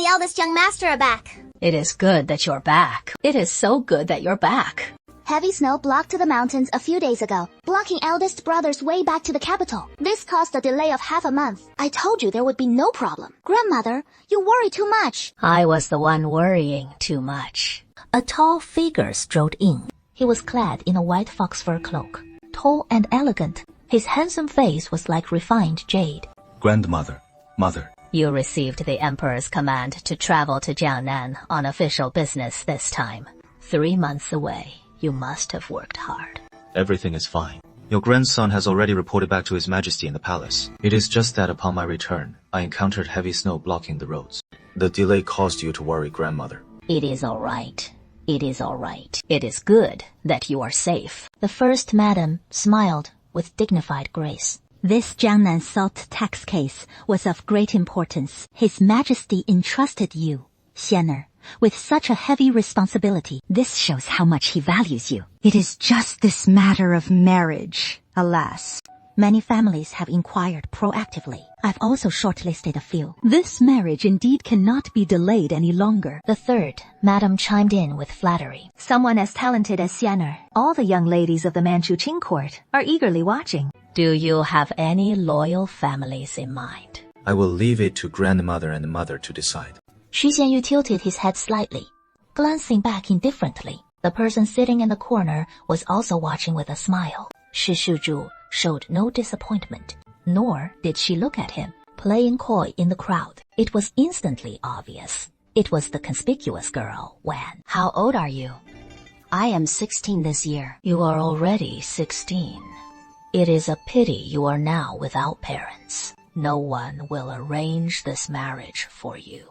the eldest young master are back. It is good that you're back. It is so good that you're back. Heavy snow blocked the mountains a few days ago, blocking eldest brother's way back to the capital. This caused a delay of half a month. I told you there would be no problem. Grandmother, you worry too much. I was the one worrying too much. A tall figure strode in. He was clad in a white fox fur cloak. Tall and elegant, his handsome face was like refined jade. Grandmother, mother. You received the Emperor's command to travel to Jiangnan on official business this time. 3 months away. You must have worked hard. Everything is fine. Your grandson has already reported back to His Majesty in the palace. It is just that upon my return, I encountered heavy snow blocking the roads. The delay caused you to worry, grandmother. It is all right. It is all right. It is good that you are safe. The first madam smiled with dignified grace. This Jiangnan salt tax case was of great importance. His Majesty entrusted you, Xianer, with such a heavy responsibility. This shows how much he values you. It is just this matter of marriage, alas. Many families have inquired proactively. I've also shortlisted a few. This marriage indeed cannot be delayed any longer. The third madam chimed in with flattery. Someone as talented as Xianer. All the young ladies of the Manchu Qing court are eagerly watching. Do you have any loyal families in mind? I will leave it to grandmother and mother to decide. Xu Xianyu tilted his head slightly, glancing back indifferently. The person sitting in the corner was also watching with a smile. Shi Shuzhu showed no disappointment, nor did she look at him, playing coy in the crowd. It was instantly obvious. It was the conspicuous girl, Wan. How old are you? I am 16 this year. You are already 16. It is a pity you are now without parents. No one will arrange this marriage for you.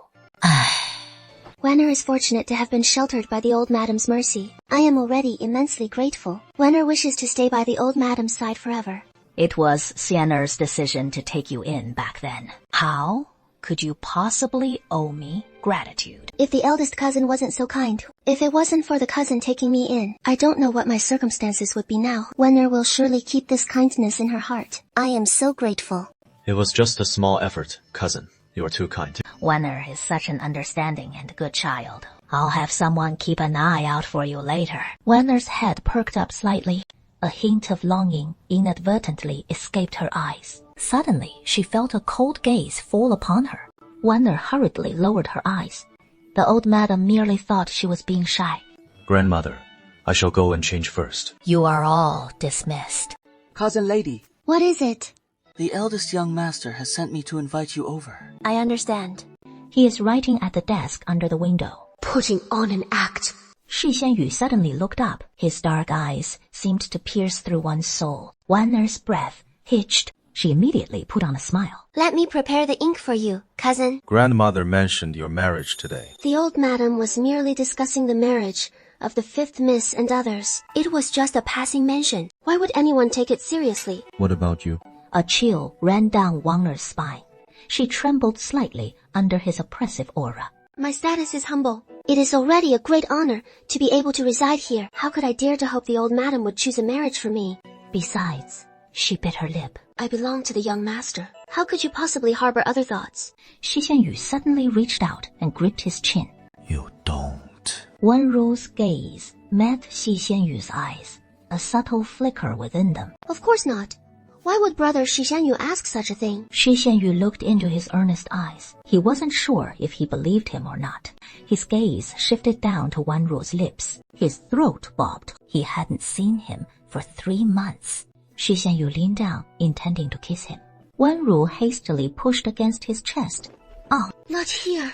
Wenner is fortunate to have been sheltered by the old madam's mercy. I am already immensely grateful. Wenner wishes to stay by the old madam's side forever. It was Xianer's decision to take you in back then. How could you possibly owe me gratitude? If the eldest cousin wasn't so kind, if it wasn't for the cousin taking me in, I don't know what my circumstances would be now. Wenner will surely keep this kindness in her heart. I am so grateful. It was just a small effort, cousin. You are too kind. Wenner is such an understanding and good child. I'll have someone keep an eye out for you later. Wenner's head perked up slightly. A hint of longing inadvertently escaped her eyes. Suddenly, she felt a cold gaze fall upon her. Wenner hurriedly lowered her eyes. The old madam merely thought she was being shy. Grandmother, I shall go and change first. You are all dismissed. Cousin lady. What is it? The eldest young master has sent me to invite you over. I understand. He is writing at the desk under the window. Putting on an act. Shi Xianyu suddenly looked up. His dark eyes seemed to pierce through one's soul. Wenner's breath hitched. She immediately put on a smile. Let me prepare the ink for you, cousin. Grandmother mentioned your marriage today. The old madam was merely discussing the marriage of the fifth miss and others. It was just a passing mention. Why would anyone take it seriously? What about you? A chill ran down Wanger's spine. She trembled slightly under his oppressive aura. My status is humble. It is already a great honor to be able to reside here. How could I dare to hope the old madam would choose a marriage for me? Besides, she bit her lip. I belong to the young master. How could you possibly harbor other thoughts? Shi Xianyu suddenly reached out and gripped his chin. You don't. Wanruo's gaze met Shi Xianyu's eyes, a subtle flicker within them. Of course not. Why would brother Shi Xianyu ask such a thing? Shi Xianyu looked into his earnest eyes. He wasn't sure if he believed him or not. His gaze shifted down to Wanruo's lips. His throat bobbed. He hadn't seen him for 3 months. Shi Xianyu leaned down, intending to kiss him. Wanruo hastily pushed against his chest. Oh, not here.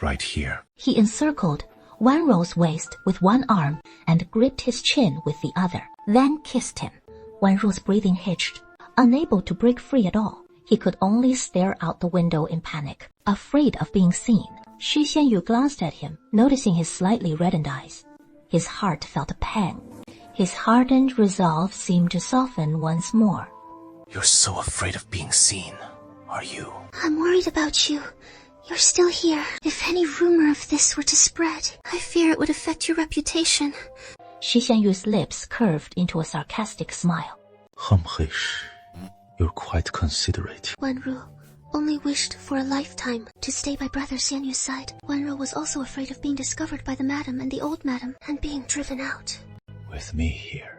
Right here. He encircled Wanruo's waist with one arm and gripped his chin with the other, then kissed him. Wanruo's breathing hitched. Unable to break free at all, he could only stare out the window in panic, afraid of being seen. Shi Xianyu glanced at him, noticing his slightly reddened eyes. His heart felt a pang. His hardened resolve seemed to soften once more. You're so afraid of being seen, are you? I'm worried about you. You're still here. If any rumor of this were to spread, I fear it would affect your reputation. Shi Xianyu's lips curved into a sarcastic smile. Humhish, you're quite considerate. Wanruo, only wished for a lifetime to stay by Brother Xianyu's side. Wanruo was also afraid of being discovered by the madam and the old madam and being driven out. With me here,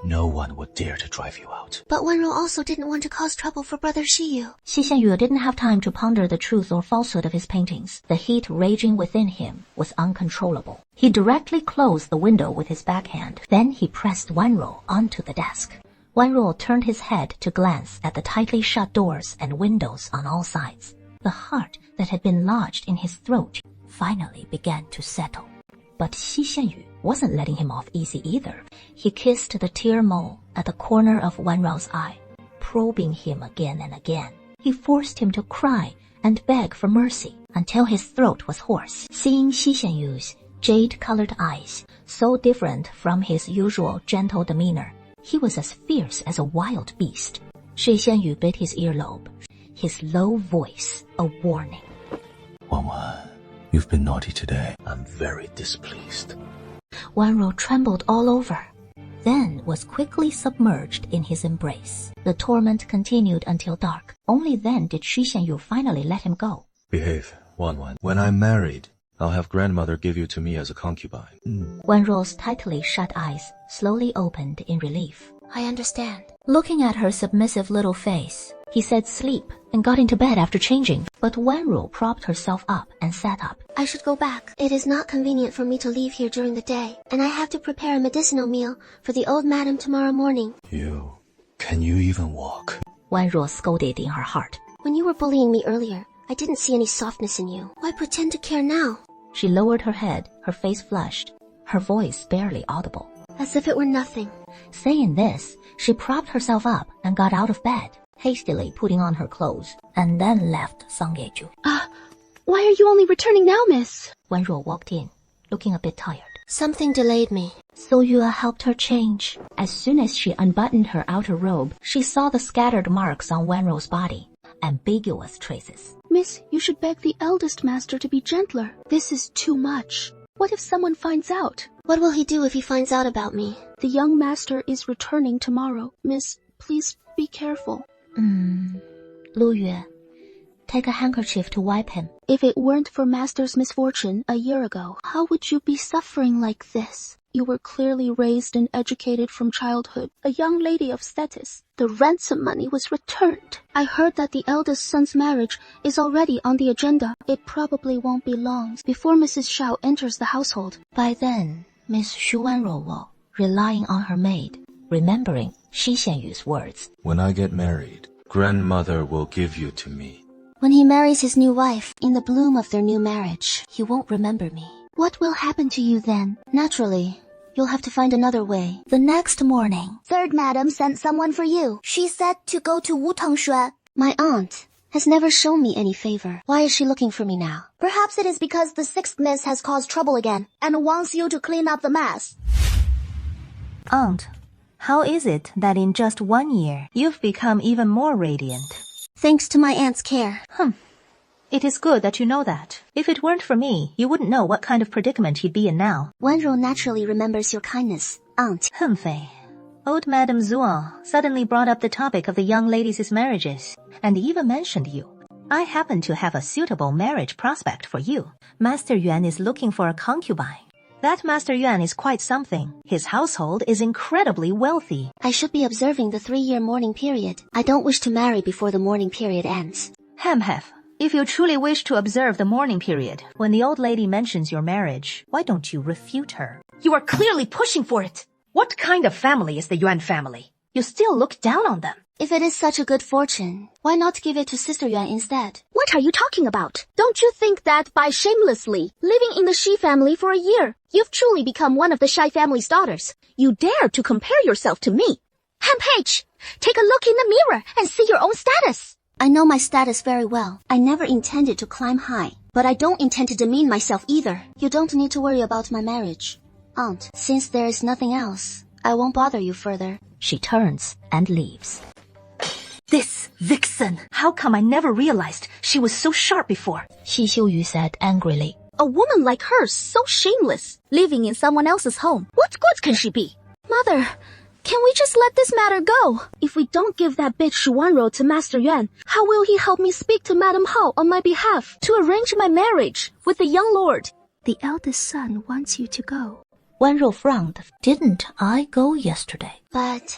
no one would dare to drive you out. But Wanruo also didn't want to cause trouble for Brother Xiyu. Xi Xianyu didn't have time to ponder the truth or falsehood of his paintings. The heat raging within him was uncontrollable. He directly closed the window with his backhand. Then he pressed Wanruo onto the desk. Wanruo turned his head to glance at the tightly shut doors and windows on all sides. The heart that had been lodged in his throat finally began to settle. But Xi Xianyu wasn't letting him off easy either. He kissed the tear mole at the corner of Wanruo's eye, probing him again and again. He forced him to cry and beg for mercy until his throat was hoarse. Seeing Xi Xianyu's jade-colored eyes, so different from his usual gentle demeanor, he was as fierce as a wild beast. Shi Xianyu bit his earlobe, his low voice a warning. Wanwan, you've been naughty today. I'm very displeased. Wanruo trembled all over, then was quickly submerged in his embrace. The torment continued until dark. Only then did Shi Xianyu finally let him go. Behave, Wanwan. When I'm married, I'll have grandmother give you to me as a concubine. Wanruo's tightly shut eyes slowly opened in relief. I understand. Looking at her submissive little face, he said sleep and got into bed after changing. But Wanruo propped herself up and sat up. I should go back. It is not convenient for me to leave here during the day, and I have to prepare a medicinal meal for the old madam tomorrow morning. Can you even walk? Wanruo scolded in her heart. When you were bullying me earlier, I didn't see any softness in you. Why pretend to care now? She lowered her head, her face flushed, her voice barely audible. As if it were nothing. Saying this, she propped herself up and got out of bed, hastily putting on her clothes, and then left Sangyeju. Why are you only returning now, miss? Wanruo walked in, looking a bit tired. Something delayed me. So Yue helped her change. As soon as she unbuttoned her outer robe, she saw the scattered marks on Wanruo's body, ambiguous traces. Miss, you should beg the eldest master to be gentler. This is too much. What if someone finds out? What will he do if he finds out about me? The young master is returning tomorrow. Miss, please be careful. Lu Yue, take a handkerchief to wipe him. If it weren't for master's misfortune a year ago, how would you be suffering like this? You were clearly raised and educated from childhood, a young lady of status. The ransom money was returned. I heard that the eldest son's marriage is already on the agenda. It probably won't be long before Mrs. Shao enters the household. By then, Miss Xu Wanruo, relying on her maid, remembering Shi Xianyu's words. When I get married, grandmother will give you to me. When he marries his new wife, in the bloom of their new marriage, he won't remember me. What will happen to you then? Naturally, you'll have to find another way. The next morning, Third madam sent someone for you. She said to go to Wutangshui. My aunt has never shown me any favor. Why is she looking for me now? Perhaps it is because the sixth miss has caused trouble again and wants you to clean up the mess. Aunt, how is it that in just 1 year you've become even more radiant? Thanks to my aunt's care. It is good that you know that. If it weren't for me, you wouldn't know what kind of predicament you'd be in now. Wanruo naturally remembers your kindness, aunt. Fei. Old Madame Zuo suddenly brought up the topic of the young ladies' marriages, and even mentioned you. I happen to have a suitable marriage prospect for you. Master Yuan is looking for a concubine. That Master Yuan is quite something. His household is incredibly wealthy. I should be observing the 3-year mourning period. I don't wish to marry before the mourning period ends. Hemhef. If you truly wish to observe the mourning period, when the old lady mentions your marriage, why don't you refute her? You are clearly pushing for it. What kind of family is the Yuan family? You still look down on them. If it is such a good fortune, why not give it to Sister Yuan instead? What are you talking about? Don't you think that by shamelessly living in the Shi family for a year, you've truly become one of the Shai family's daughters? You dare to compare yourself to me? Han-Page, take a look in the mirror and see your own status. I know my status very well. I never intended to climb high, but I don't intend to demean myself either. You don't need to worry about my marriage. Aunt, since there is nothing else, I won't bother you further. She turns and leaves. This vixen! How come I never realized she was so sharp before? Xi Xiuyu said angrily. A woman like her, so shameless, living in someone else's home. What good can she be? Mother, Can we just let this matter go? If we don't give that bitch Wanruo to Master Yuan, how will he help me speak to Madame Hao on my behalf to arrange my marriage with the young lord? The eldest son wants you to go. Wanruo frowned. Didn't I go yesterday? But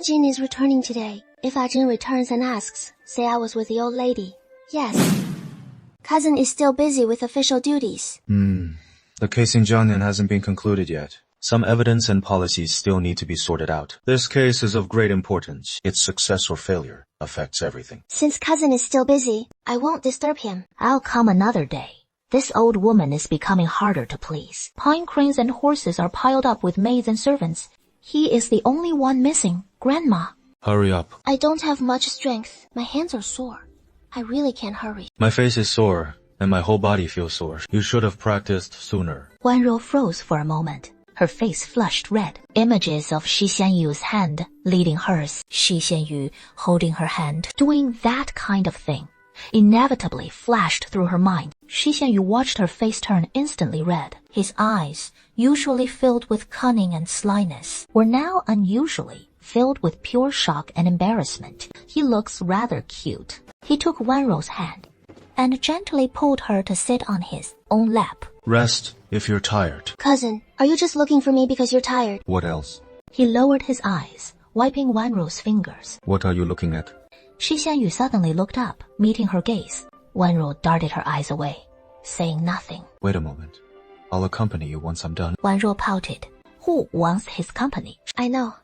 Jin is returning today. If Jin returns and asks, say I was with the old lady. Yes. Cousin is still busy with official duties. The case in Jiangnan hasn't been concluded yet. Some evidence and policies still need to be sorted out. This case is of great importance. Its success or failure affects everything. Since cousin is still busy, I won't disturb him. I'll come another day. This old woman is becoming harder to please. Pine cranes and horses are piled up with maids and servants. He is the only one missing, Grandma. Hurry up. I don't have much strength. My hands are sore. I really can't hurry. My face is sore, and my whole body feels sore. You should have practiced sooner. Wanruo froze for a moment. Her face flushed red. Images of Shi Xianyu's hand leading hers, Shi Xianyu holding her hand, doing that kind of thing, inevitably flashed through her mind. Shi Xianyu watched her face turn instantly red. His eyes, usually filled with cunning and slyness, were now unusually filled with pure shock and embarrassment. He looks rather cute. He took Wanruo's hand and gently pulled her to sit on his own lap. Rest if you're tired. Cousin, are you just looking for me because you're tired? What else? He lowered his eyes, wiping Wanruo's fingers. What are you looking at? Shi Xianyu suddenly looked up, meeting her gaze. Wanruo darted her eyes away, saying nothing. Wait a moment. I'll accompany you once I'm done. Wanruo pouted. Who wants his company? I know.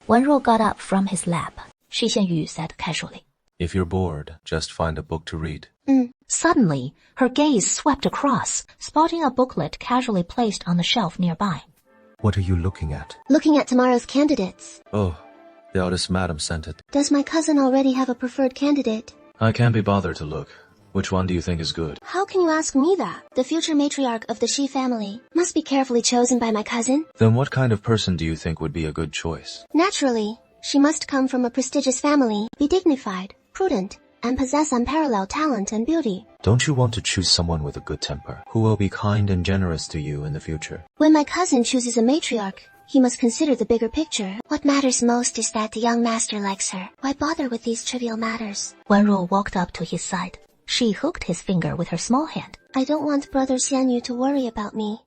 Wanruo got up from his lap. Shi Xianyu said casually. If you're bored, just find a book to read. Suddenly, her gaze swept across, spotting a booklet casually placed on the shelf nearby. What are you looking at? Looking at tomorrow's candidates. Oh, the eldest madam sent it. Does my cousin already have a preferred candidate? I can't be bothered to look. Which one do you think is good? How can you ask me that? The future matriarch of the Shi family must be carefully chosen by my cousin. Then what kind of person do you think would be a good choice? Naturally, she must come from a prestigious family, be dignified, prudent, and possess unparalleled talent and beauty. Don't you want to choose someone with a good temper, who will be kind and generous to you in the future? When my cousin chooses a matriarch, he must consider the bigger picture. What matters most is that the young master likes her. Why bother with these trivial matters? Wanruo walked up to his side. She hooked his finger with her small hand. I don't want Brother Xianyu to worry about me.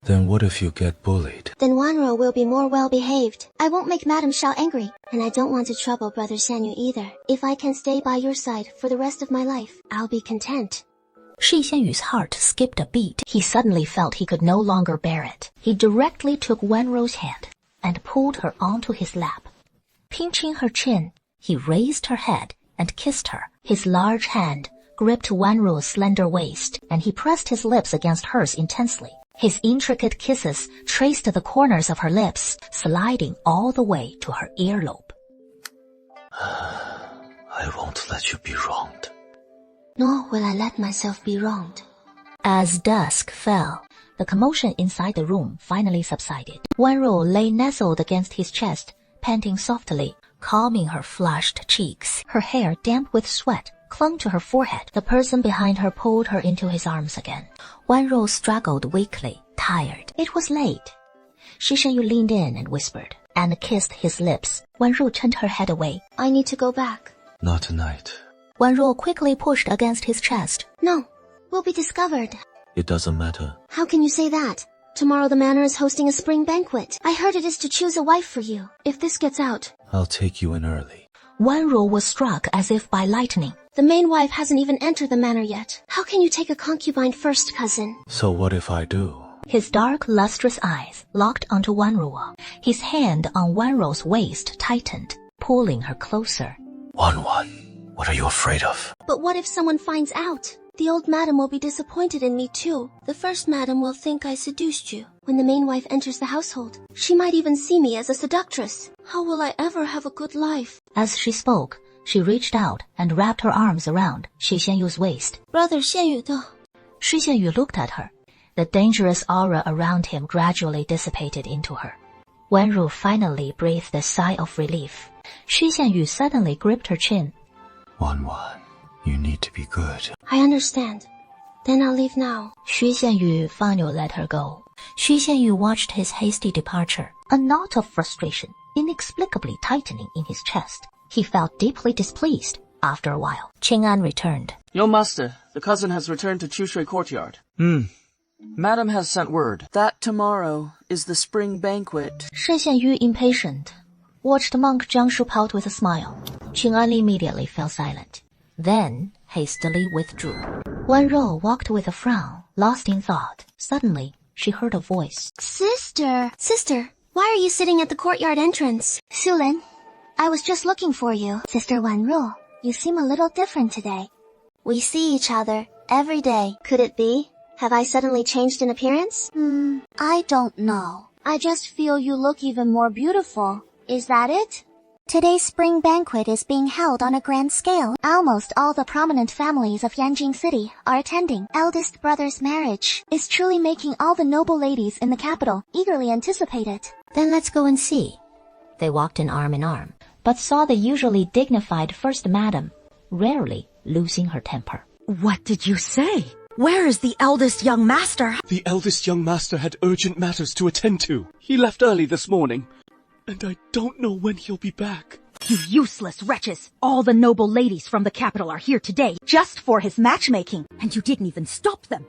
Then what if you get bullied? Then Wanruo will be more well-behaved. I won't make Madame Xiao angry. And I don't want to trouble Brother Xianyu either. If I can stay by your side for the rest of my life, I'll be content. Shi Xianyu's heart skipped a beat. He suddenly felt he could no longer bear it. He directly took Wanruo's hand and pulled her onto his lap. Pinching her chin, he raised her head and kissed her. His large hand gripped Wanruo's slender waist, and he pressed his lips against hers intensely. His intricate kisses traced the corners of her lips, sliding all the way to her earlobe. I won't let you be wronged. Nor will I let myself be wronged. As dusk fell, the commotion inside the room finally subsided. Wanruo lay nestled against his chest, panting softly, calming her flushed cheeks. Her hair, damp with sweat, clung to her forehead. The person behind her pulled her into his arms again. Wanruo struggled weakly, tired. It was late. Shi Xianyu leaned in and whispered, and kissed his lips. Wanruo turned her head away. I need to go back. Not tonight. Wanruo quickly pushed against his chest. No, we'll be discovered. It doesn't matter. How can you say that? Tomorrow the manor is hosting a spring banquet. I heard it is to choose a wife for you. If this gets out, I'll take you in early. Wanruo was struck as if by lightning. The main wife hasn't even entered the manor yet. How can you take a concubine first, cousin? So what if I do? His dark, lustrous eyes locked onto Wanruo. His hand on Wanruo's waist tightened, pulling her closer. Wanwan, what are you afraid of? But what if someone finds out? The old madam will be disappointed in me too. The first madam will think I seduced you. When the main wife enters the household, she might even see me as a seductress. How will I ever have a good life? As she spoke, she reached out and wrapped her arms around Shi Xianyu's waist. Brother Xianyu de. Shi Xianyu looked at her. The dangerous aura around him gradually dissipated into her. Wanruo finally breathed a sigh of relief. Shi Xianyu suddenly gripped her chin. Wanwan, you need to be good. I understand. Then I'll leave now. Xu Xianyu finally let her go. Xu Xianyu watched his hasty departure. A knot of frustration inexplicably tightening in his chest. He felt deeply displeased. After a while, Qing'an returned. Yo, master, the cousin has returned to Chushui courtyard. Madam has sent word that tomorrow is the spring banquet. Shen Xianyu, impatient, watched monk Jiang Shu pout with a smile. Qing'an immediately fell silent, then hastily withdrew. Wanruo walked with a frown, lost in thought. Suddenly, she heard a voice. Sister, why are you sitting at the courtyard entrance? Xulin, I was just looking for you. Sister Wanruo, you seem a little different today. We see each other every day. Could it be? Have I suddenly changed in appearance? I don't know. I just feel you look even more beautiful. Is that it? Today's spring banquet is being held on a grand scale. Almost all the prominent families of Yanjing City are attending. Eldest brother's marriage is truly making all the noble ladies in the capital eagerly anticipate it. Then let's go and see. They walked in arm, but saw the usually dignified first madam, rarely losing her temper. What did you say? Where is the eldest young master? The eldest young master had urgent matters to attend to. He left early this morning, and I don't know when he'll be back. You useless wretches! All the noble ladies from the capital are here today, just for his matchmaking, and you didn't even stop them.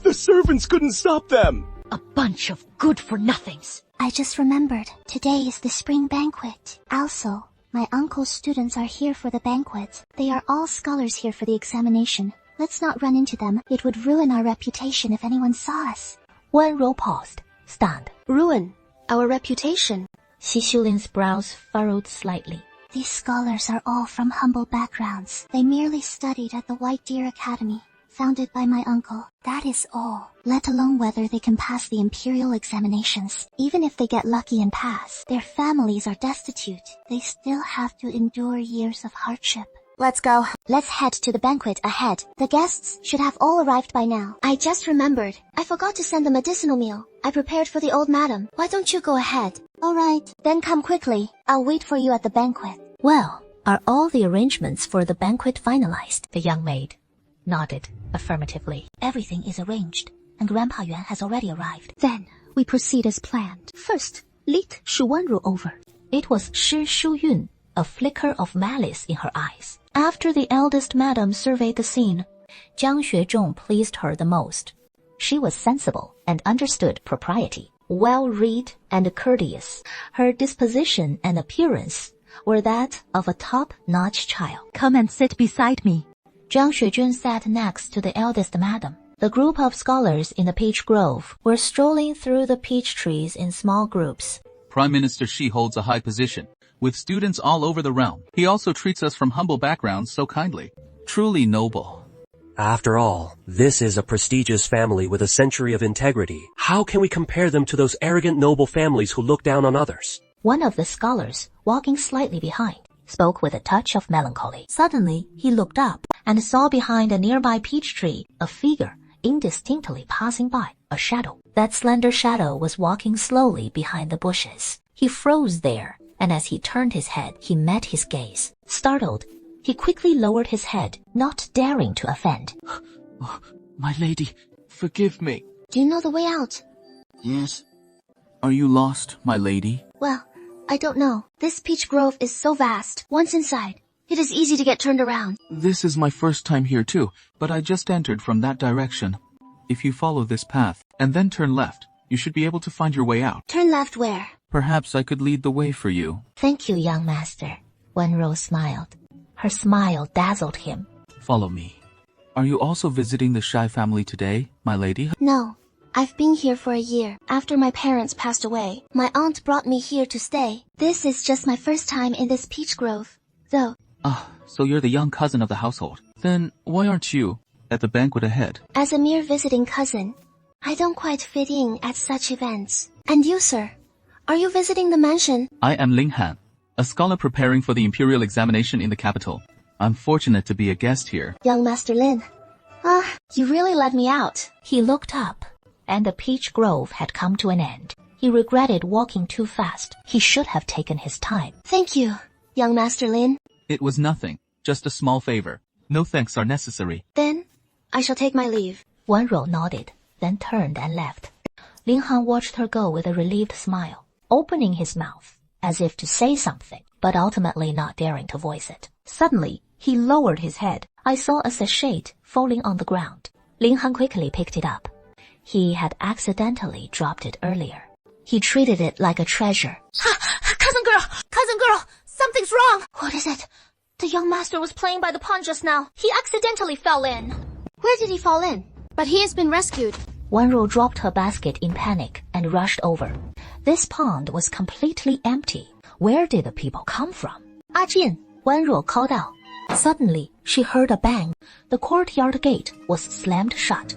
The servants couldn't stop them! A bunch of good-for-nothings. I just remembered, today is the spring banquet. Also, my uncle's students are here for the banquet. They are all scholars here for the examination. Let's not run into them. It would ruin our reputation if anyone saw us. Wanruo paused, stunned. Ruin our reputation? Xi Xulin's brows furrowed slightly. These scholars are all from humble backgrounds. They merely studied at the White Deer Academy, founded by my uncle. That is all. Let alone whether they can pass the imperial examinations. Even if they get lucky and pass, their families are destitute. They still have to endure years of hardship. Let's go. Let's head to the banquet ahead. The guests should have all arrived by now. I just remembered. I forgot to send the medicinal meal. I prepared for the old madam. Why don't you go ahead? All right. Then come quickly. I'll wait for you at the banquet. Well, are all the arrangements for the banquet finalized? The young maid nodded affirmatively. Everything is arranged, and Grandpa Yuan has already arrived. Then we proceed as planned. First, lead Shu Wanruo over. It was Shi Shuyun, a flicker of malice in her eyes. After the eldest madam surveyed the scene, Jiang Xuezhong pleased her the most. She was sensible and understood propriety, well-read and courteous. Her disposition and appearance were that of a top-notch child. Come and sit beside me. Jiang Xuejun sat next to the eldest madam. The group of scholars in the peach grove were strolling through the peach trees in small groups. Prime Minister Xi holds a high position, with students all over the realm. He also treats us from humble backgrounds so kindly. Truly noble. After all, this is a prestigious family with a century of integrity. How can we compare them to those arrogant noble families who look down on others? One of the scholars, walking slightly behind, spoke with a touch of melancholy. Suddenly, he looked up and saw behind a nearby peach tree a figure indistinctly passing by, a shadow. That slender shadow was walking slowly behind the bushes. He froze there, and as he turned his head, he met his gaze. Startled, he quickly lowered his head, not daring to offend. Oh, my lady, forgive me. Do you know the way out? Yes. Are you lost, my lady? Well, I don't know. This peach grove is so vast. Once inside, it is easy to get turned around. This is my first time here too, but I just entered from that direction. If you follow this path, and then turn left, you should be able to find your way out. Turn left where? Perhaps I could lead the way for you. Thank you, young master. Wanruo smiled. Her smile dazzled him. Follow me. Are you also visiting the Shai family today, my lady? No. I've been here for a year. After my parents passed away, my aunt brought me here to stay. This is just my first time in this peach grove, though. Ah, so you're the young cousin of the household. Then why aren't you at the banquet ahead? As a mere visiting cousin, I don't quite fit in at such events. And you, sir? Are you visiting the mansion? I am Ling Han, a scholar preparing for the imperial examination in the capital. I'm fortunate to be a guest here. Young Master Lin. You really let me out. He looked up, and the peach grove had come to an end. He regretted walking too fast. He should have taken his time. Thank you, young Master Lin. It was nothing, just a small favor. No thanks are necessary. Then, I shall take my leave. Wanruo nodded, then turned and left. Ling Han watched her go with a relieved smile. Opening his mouth, as if to say something, but ultimately not daring to voice it. Suddenly, he lowered his head. I saw a sachet falling on the ground. Ling Han quickly picked it up. He had accidentally dropped it earlier. He treated it like a treasure. Cousin girl, something's wrong. What is it? The young master was playing by the pond just now. He accidentally fell in. Where did he fall in? But he has been rescued. Wanruo dropped her basket in panic and rushed over. This pond was completely empty. Where did the people come from? Ajin, Wanruo called out. Suddenly, she heard a bang. The courtyard gate was slammed shut.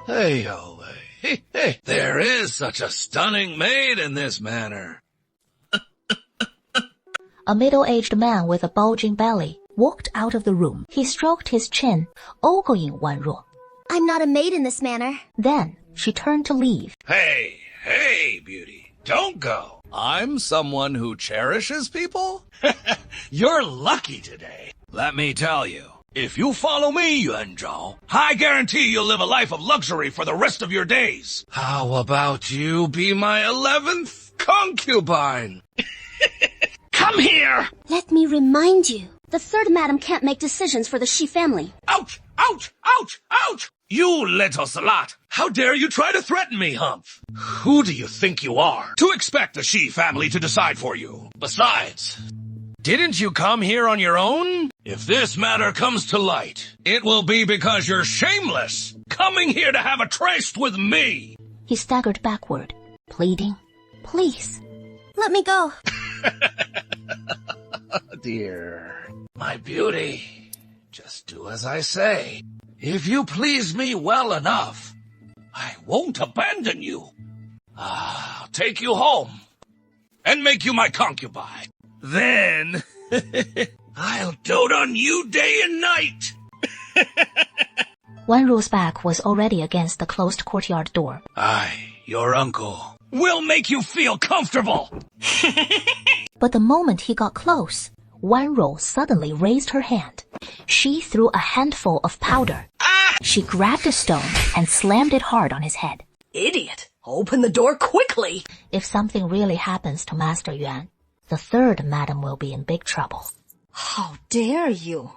Hey, there is such a stunning maid in this manor. A middle-aged man with a bulging belly walked out of the room. He stroked his chin, ogling Wanruo. I'm not a maid in this manner. Then she turned to leave. Hey, beauty, don't go. I'm someone who cherishes people. You're lucky today. Let me tell you, if you follow me, Yuan Zhao, I guarantee you'll live a life of luxury for the rest of your days. How about you be my 11th concubine? Come here! Let me remind you, the third madam can't make decisions for the Shi family. Ouch! Ouch! Ouch! Ouch! You little slut! How dare you try to threaten me, Humph? Who do you think you are to expect the Shi family to decide for you? Besides, didn't you come here on your own? If this matter comes to light, it will be because you're shameless, coming here to have a tryst with me. He staggered backward, pleading, "Please, let me go." Dear, my beauty, just do as I say. If you please me well enough, I won't abandon you. I'll take you home and make you my concubine. Then I'll dote on you day and night. Wanruo's back was already against the closed courtyard door. I, your uncle, will make you feel comfortable. But the moment he got close, Wanruo suddenly raised her hand. She threw a handful of powder. She grabbed a stone and slammed it hard on his head. Idiot! Open the door quickly! If something really happens to Master Yuan, the third madam will be in big trouble. How dare you?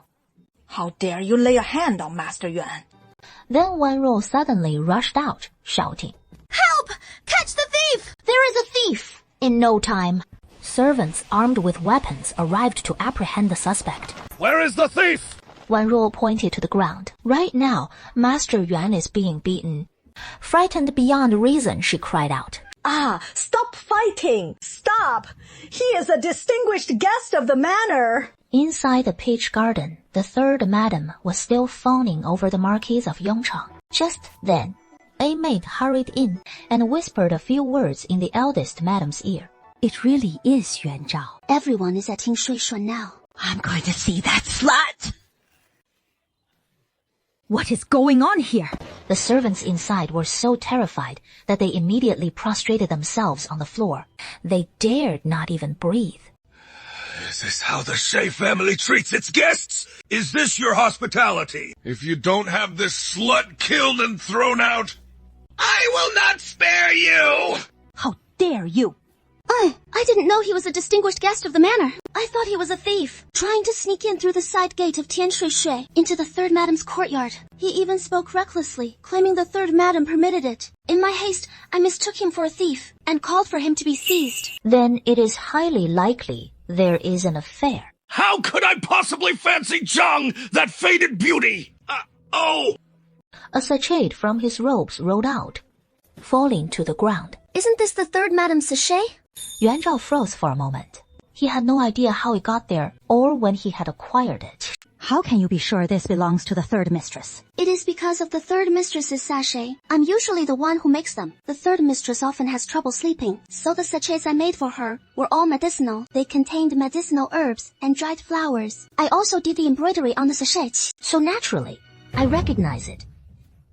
How dare you lay a hand on Master Yuan? Then Wanruo suddenly rushed out, shouting, "Help! Catch the thief! There is a thief!" In no time, servants armed with weapons arrived to apprehend the suspect. Where is the thief? Wanruo pointed to the ground. Right now, Master Yuan is being beaten. Frightened beyond reason, she cried out. Stop fighting! Stop! He is a distinguished guest of the manor! Inside the peach garden, the third madam was still fawning over the Marquis of Yongchang. Just then, a maid hurried in and whispered a few words in the eldest madam's ear. It really is Yuan Zhao. Everyone is at Ting Shui Shun now. I'm going to see that slut! What is going on here? The servants inside were so terrified that they immediately prostrated themselves on the floor. They dared not even breathe. Is this how the Shea family treats its guests? Is this your hospitality? If you don't have this slut killed and thrown out, I will not spare you! How dare you! I didn't know he was a distinguished guest of the manor. I thought he was a thief, trying to sneak in through the side gate of Tianshui Shui into the third madam's courtyard. He even spoke recklessly, claiming the third madam permitted it. In my haste, I mistook him for a thief and called for him to be seized. Then it is highly likely there is an affair. How could I possibly fancy Zhang, that faded beauty? A sachet from his robes rolled out, falling to the ground. Isn't this the third madam's sachet? Yuan Zhao froze for a moment. He had no idea how it got there or when he had acquired it. How can you be sure this belongs to the third mistress? It is because of the third mistress's sachet. I'm usually the one who makes them. The third mistress often has trouble sleeping, so the sachets I made for her were all medicinal. They contained medicinal herbs and dried flowers. I also did the embroidery on the sachets. So naturally, I recognize it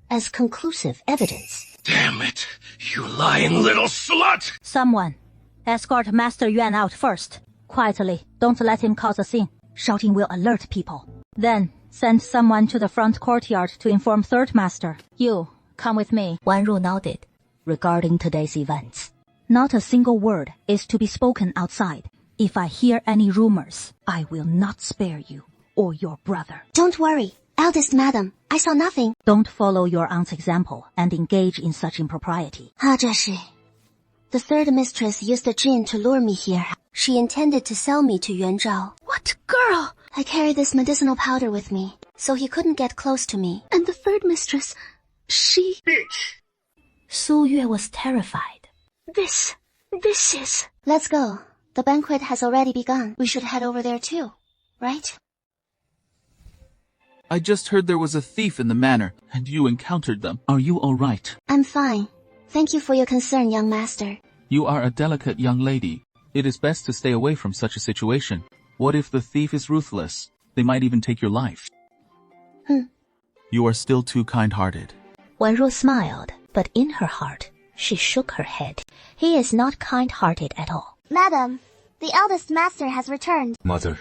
as conclusive evidence. Damn it, you lying little slut! Someone, escort Master Yuan out first. Quietly, don't let him cause a scene. Shouting will alert people. Then, send someone to the front courtyard to inform third master. You, come with me. Wanruo nodded, regarding today's events. Not a single word is to be spoken outside. If I hear any rumors, I will not spare you or your brother. Don't worry, eldest madam. I saw nothing. Don't follow your aunt's example and engage in such impropriety. 这是 The third mistress used a gin to lure me here. She intended to sell me to Yuan Zhao. What girl? I carried this medicinal powder with me, so he couldn't get close to me. And the third mistress, she... Bitch! Su Yue was terrified. This is... Let's go. The banquet has already begun. We should head over there too, right? I just heard there was a thief in the manor, and you encountered them. Are you all right? I'm fine. Thank you for your concern, young master. You are a delicate young lady. It is best to stay away from such a situation. What if the thief is ruthless? They might even take your life. You are still too kind-hearted. Wanruo smiled, but in her heart, she shook her head. He is not kind-hearted at all. Madam, the eldest master has returned. Mother.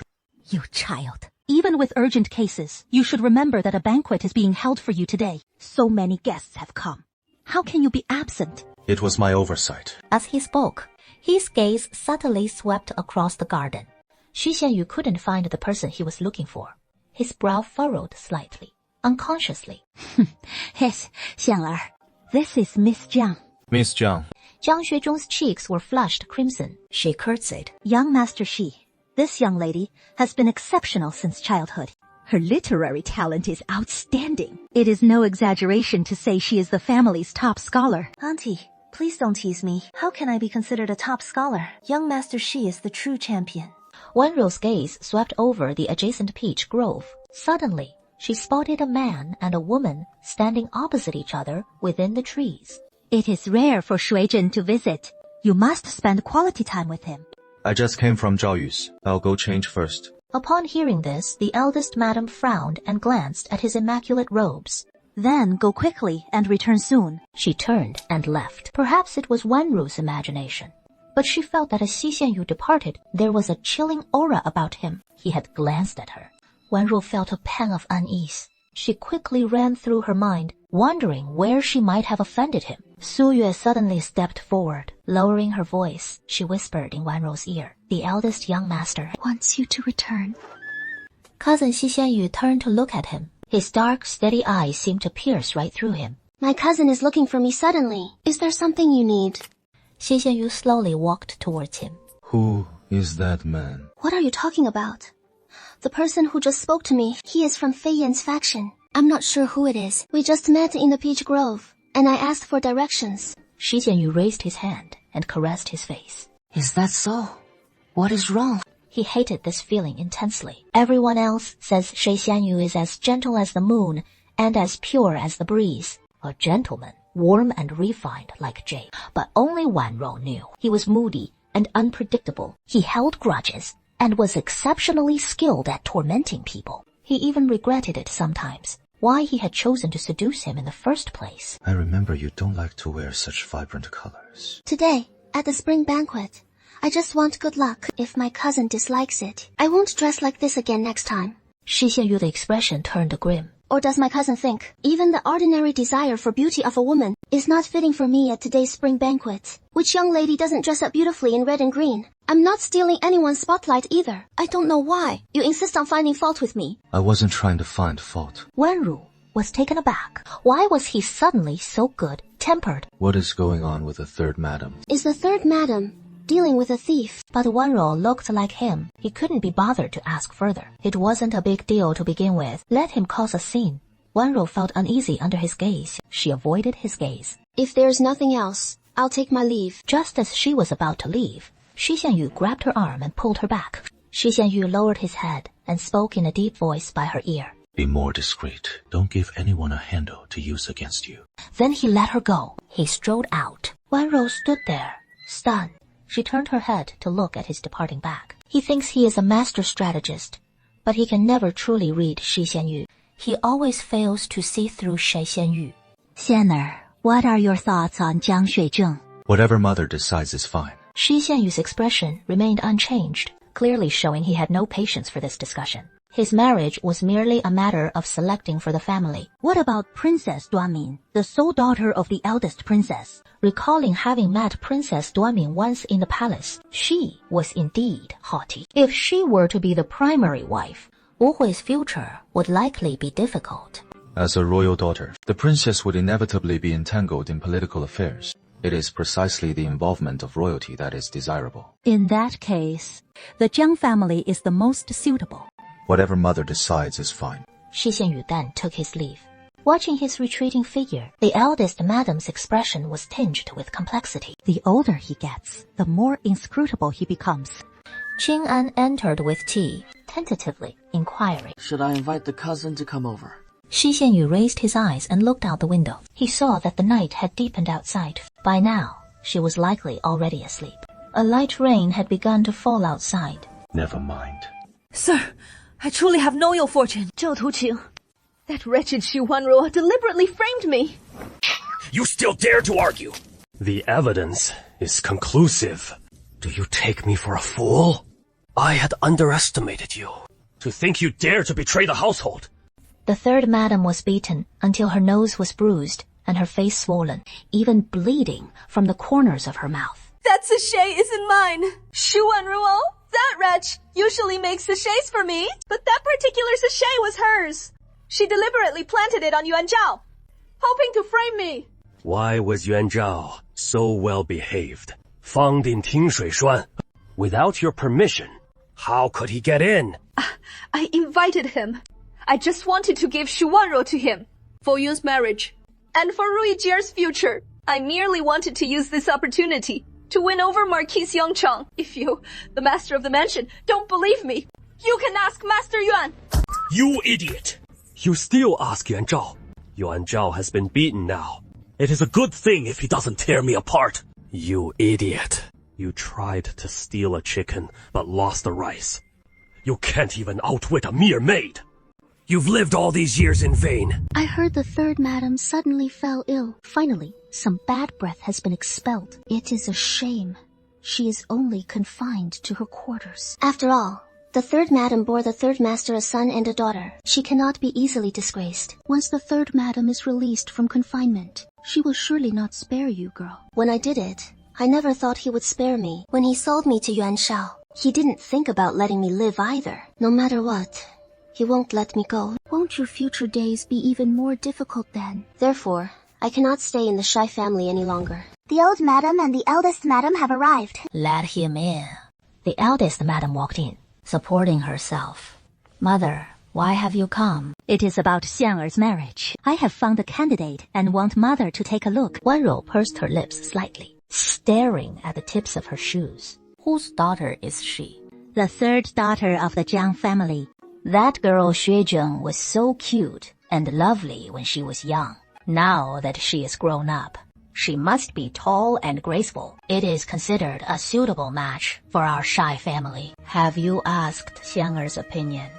You child. Even with urgent cases, you should remember that a banquet is being held for you today. So many guests have come. How can you be absent? It was my oversight. As he spoke, his gaze subtly swept across the garden. Xu Xianyu couldn't find the person he was looking for. His brow furrowed slightly, unconsciously. Yes, Xiang'er. This is Miss Jiang. Miss Jiang. Jiang Xuezhong's cheeks were flushed crimson. She curtsied. Young Master Shi, this young lady has been exceptional since childhood. Her literary talent is outstanding. It is no exaggeration to say she is the family's top scholar. Auntie, please don't tease me. How can I be considered a top scholar? Young Master Shi is the true champion. Wanruo's gaze swept over the adjacent peach grove. Suddenly, she spotted a man and a woman standing opposite each other within the trees. It is rare for Shuizhen to visit. You must spend quality time with him. I just came from Zhao Yu's. I'll go change first. Upon hearing this, the eldest madam frowned and glanced at his immaculate robes. Then go quickly and return soon. She turned and left. Perhaps it was Wanruo's imagination. But she felt that as Xi Xianyu departed, there was a chilling aura about him. He had glanced at her. Wanruo felt a pang of unease. She quickly ran through her mind, wondering where she might have offended him. Su Yue suddenly stepped forward. Lowering her voice, she whispered in Wanruo's ear, "The eldest young master wants you to return." Cousin Xi Xianyu turned to look at him. His dark, steady eyes seemed to pierce right through him. My cousin is looking for me suddenly. Is there something you need? Xi Xianyu slowly walked towards him. Who is that man? What are you talking about? The person who just spoke to me, he is from Fei Yan's faction. I'm not sure who it is. We just met in the peach grove, and I asked for directions. Xi Xianyu raised his hand and caressed his face. Is that so? What is wrong? He hated this feeling intensely. Everyone else says Shi Xianyu is as gentle as the moon and as pure as the breeze. A gentleman, warm and refined like jade. But only Wanruo knew. He was moody and unpredictable. He held grudges and was exceptionally skilled at tormenting people. He even regretted it sometimes. Why he had chosen to seduce him in the first place. I remember you don't like to wear such vibrant colors. Today, at the spring banquet, I just want good luck. If my cousin dislikes it, I won't dress like this again next time. Xi Xianyu's expression turned grim. Or does my cousin think even the ordinary desire for beauty of a woman is not fitting for me at today's spring banquet? Which young lady doesn't dress up beautifully in red and green? I'm not stealing anyone's spotlight either. I don't know why you insist on finding fault with me. I wasn't trying to find fault. Wanruo was taken aback. Why was he suddenly so good-tempered? What is going on with the third madam? Is the third madam dealing with a thief? But Wanruo looked like him. He couldn't be bothered to ask further. It wasn't a big deal to begin with. Let him cause a scene. Wanruo felt uneasy under his gaze. She avoided his gaze. If there's nothing else, I'll take my leave. Just as she was about to leave, Xi Xianyu grabbed her arm and pulled her back. Xi Xianyu lowered his head and spoke in a deep voice by her ear. Be more discreet. Don't give anyone a handle to use against you. Then he let her go. He strode out. Wanruo stood there, stunned. She turned her head to look at his departing back. He thinks he is a master strategist, but he can never truly read Xi Xianyu. He always fails to see through Shi Xianyu. Xianer, what are your thoughts on Jiang Xuezheng? Whatever mother decides is fine. Xi Xianyu's expression remained unchanged, clearly showing he had no patience for this discussion. His marriage was merely a matter of selecting for the family. What about Princess Duanmin, the sole daughter of the eldest princess? Recalling having met Princess Duanmin once in the palace, she was indeed haughty. If she were to be the primary wife, Wu Hui's future would likely be difficult. As a royal daughter, the princess would inevitably be entangled in political affairs. It is precisely the involvement of royalty that is desirable. In that case, the Jiang family is the most suitable. Whatever mother decides is fine. Xi Xianyu then took his leave. Watching his retreating figure, the eldest madam's expression was tinged with complexity. The older he gets, the more inscrutable he becomes. Qing An entered with tea, tentatively inquiring. Should I invite the cousin to come over? Xi Xianyu raised his eyes and looked out the window. He saw that the night had deepened outside. By now, she was likely already asleep. A light rain had begun to fall outside. Never mind. Sir, I truly have no ill fortune. Zhou Tuqing, that wretched Xu Wanruo deliberately framed me. You still dare to argue? The evidence is conclusive. Do you take me for a fool? I had underestimated you. To think you dare to betray the household. The third madam was beaten until her nose was bruised and her face swollen, even bleeding from the corners of her mouth. That sachet isn't mine. Xu Wanruo, that wretch usually makes sachets for me, but that particular sachet was hers. She deliberately planted it on Yuan Zhao, hoping to frame me. Why was Yuan Zhao so well behaved? Found in Tingshui Shuan. Without your permission, how could he get in? I invited him. I just wanted to give Xu Wanruo to him for Yun's marriage and for Rui Jie's future. I merely wanted to use this opportunity to win over Marquise Yangcheng. If you, the master of the mansion, don't believe me, you can ask Master Yuan. You idiot! You still ask Yuan Zhao. Yuan Zhao has been beaten now. It is a good thing if he doesn't tear me apart. You idiot. You tried to steal a chicken, but lost the rice. You can't even outwit a mere maid. You've lived all these years in vain. I heard the third madam suddenly fell ill. Finally, some bad breath has been expelled. It is a shame. She is only confined to her quarters. After all, the third madam bore the third master a son and a daughter. She cannot be easily disgraced. Once the third madam is released from confinement, she will surely not spare you, girl. When I did it, I never thought he would spare me. When he sold me to Yuan Shao, he didn't think about letting me live either. No matter what, he won't let me go. Won't your future days be even more difficult then? Therefore, I cannot stay in the Shai family any longer. The old madam and the eldest madam have arrived. Let him in. The eldest madam walked in, supporting herself. Mother, why have you come? It is about Xian'er's marriage. I have found a candidate and want mother to take a look. Wanruo pursed her lips slightly, staring at the tips of her shoes. Whose daughter is she? The third daughter of the Jiang family. That girl Xue Zheng was so cute and lovely when she was young. Now that she is grown up, she must be tall and graceful. It is considered a suitable match for our Shai family. Have you asked Xian'er's opinion?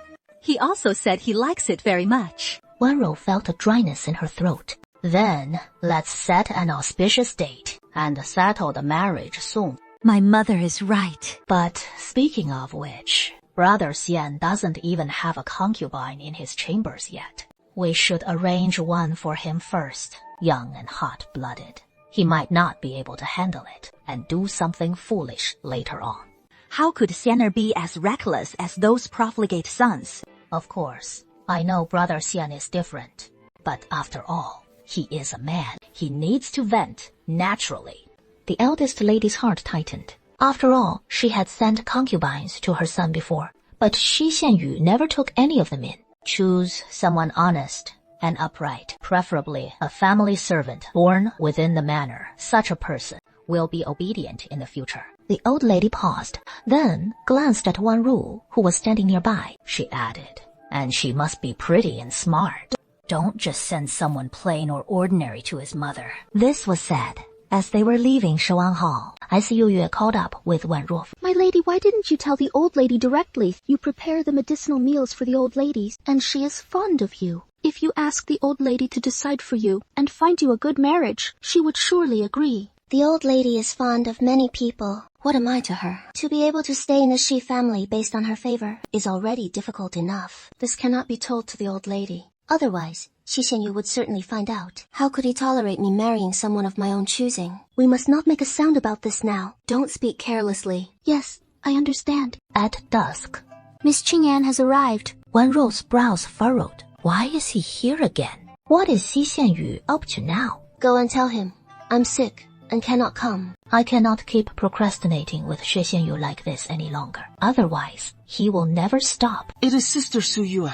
He also said he likes it very much. Wanruo felt a dryness in her throat. Then, let's set an auspicious date and settle the marriage soon. My mother is right. But speaking of which, Brother Xian doesn't even have a concubine in his chambers yet. We should arrange one for him first, young and hot-blooded. He might not be able to handle it and do something foolish later on. How could Xian'er be as reckless as those profligate sons? Of course, I know Brother Xian is different, but after all, he is a man. He needs to vent naturally. The eldest lady's heart tightened. After all, she had sent concubines to her son before, but Xi Xianyu never took any of them in. Choose someone honest and upright, preferably a family servant born within the manor. Such a person will be obedient in the future. The old lady paused, then glanced at Wanruo, who was standing nearby. She added, and she must be pretty and smart. Don't just send someone plain or ordinary to his mother. This was said as they were leaving Shouan Hall. ICU Yue called up with Wanruo. My lady, why didn't you tell the old lady directly? You prepare the medicinal meals for the old ladies, and she is fond of you. If you ask the old lady to decide for you and find you a good marriage, she would surely agree. The old lady is fond of many people. What am I to her? To be able to stay in the Shi family based on her favor is already difficult enough. This cannot be told to the old lady. Otherwise, Xi Xianyu would certainly find out. How could he tolerate me marrying someone of my own choosing? We must not make a sound about this now. Don't speak carelessly. Yes, I understand. At dusk, Miss Qing'an has arrived. Wanruo's brows furrowed. Why is he here again? What is Xi Xianyu up to now? Go and tell him. I'm sick and cannot come. I cannot keep procrastinating with Xi Xianyu like this any longer. Otherwise, he will never stop. It is Sister Su Yue.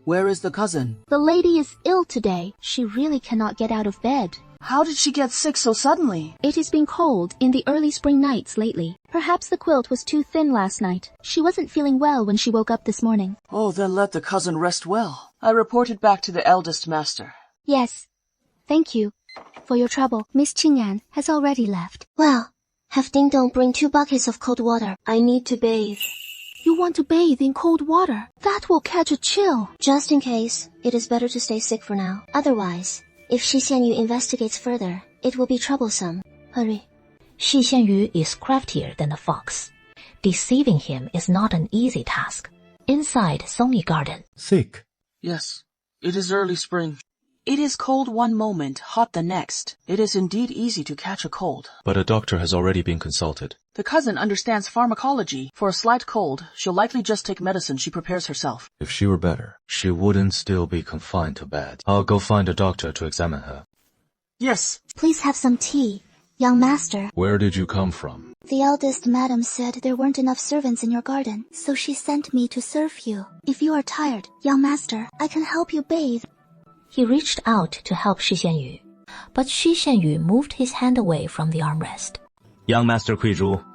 Where is the cousin? The lady is ill today. She really cannot get out of bed. How did she get sick so suddenly? It has been cold in the early spring nights lately. Perhaps the quilt was too thin last night. She wasn't feeling well when she woke up this morning. Oh, then let the cousin rest well. I reported back to the eldest master. Yes. Thank you for your trouble. Miss Qing'an has already left. Well, have Ding Dong bring 2 buckets of cold water. I need to bathe. You want to bathe in cold water? That will catch a chill. Just in case, it is better to stay sick for now. Otherwise, if Xi Xianyu investigates further, it will be troublesome. Hurry. Xi Xianyu is craftier than a fox. Deceiving him is not an easy task. Inside Songyi Garden. Sick? Yes, it is early spring. It is cold one moment, hot the next. It is indeed easy to catch a cold. But a doctor has already been consulted. The cousin understands pharmacology. For a slight cold, she'll likely just take medicine she prepares herself. If she were better, she wouldn't still be confined to bed. I'll go find a doctor to examine her. Yes. Please have some tea, young master. Where did you come from? The eldest madam said there weren't enough servants in your garden, so she sent me to serve you. If you are tired, young master, I can help you bathe. He reached out to help Xi Xianyu, but Xi Xianyu moved his hand away from the armrest. Young Master Kuizhu.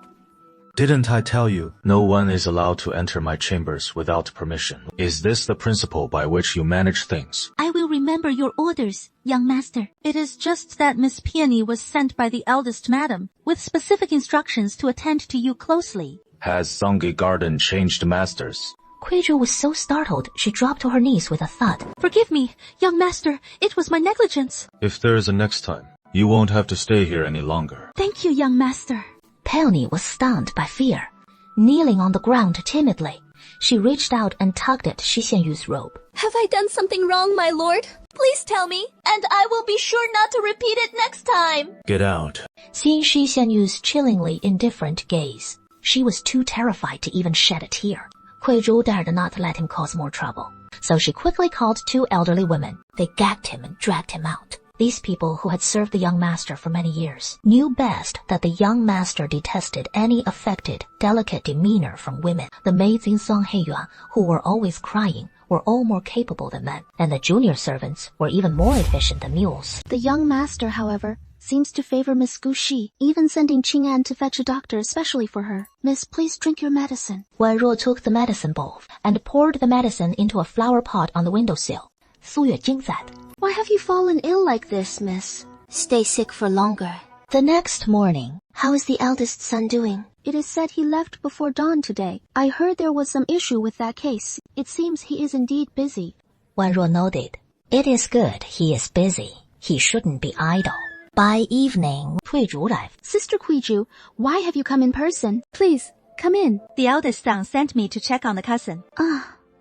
Didn't I tell you, no one is allowed to enter my chambers without permission? Is this the principle by which you manage things? I will remember your orders, young master. It is just that Miss Peony was sent by the eldest madam, with specific instructions to attend to you closely. Has Songyi Garden changed masters? Kuizhu was so startled, she dropped to her knees with a thud. Forgive me, young master. It was my negligence. If there is a next time, you won't have to stay here any longer. Thank you, young master. Peony was stunned by fear. Kneeling on the ground timidly, she reached out and tugged at Xi Xianyu's robe. Have I done something wrong, my lord? Please tell me, and I will be sure not to repeat it next time. Get out. Seeing Xi Xianyu's chillingly indifferent gaze, she was too terrified to even shed a tear. Kuizhu dared not let him cause more trouble, so she quickly called 2 elderly women. They gagged him and dragged him out. These people, who had served the young master for many years, knew best that the young master detested any affected, delicate demeanor from women. The maids in Song Heiyuan, who were always crying, were all more capable than men, and the junior servants were even more efficient than mules. The young master, however, seems to favor Miss Gu Shi, even sending Qing'an to fetch a doctor especially for her. Miss, please drink your medicine. Wanruo took the medicine bowl and poured the medicine into a flower pot on the windowsill. Su Yue jinzat. Why have you fallen ill like this, miss? Stay sick for longer. The next morning, how is the eldest son doing? It is said he left before dawn today. I heard there was some issue with that case. It seems he is indeed busy. Wanruo nodded. It is good he is busy. He shouldn't be idle. By evening, Kuizhu arrived. Sister Kuizhu, why have you come in person? Please, come in. The eldest son sent me to check on the cousin.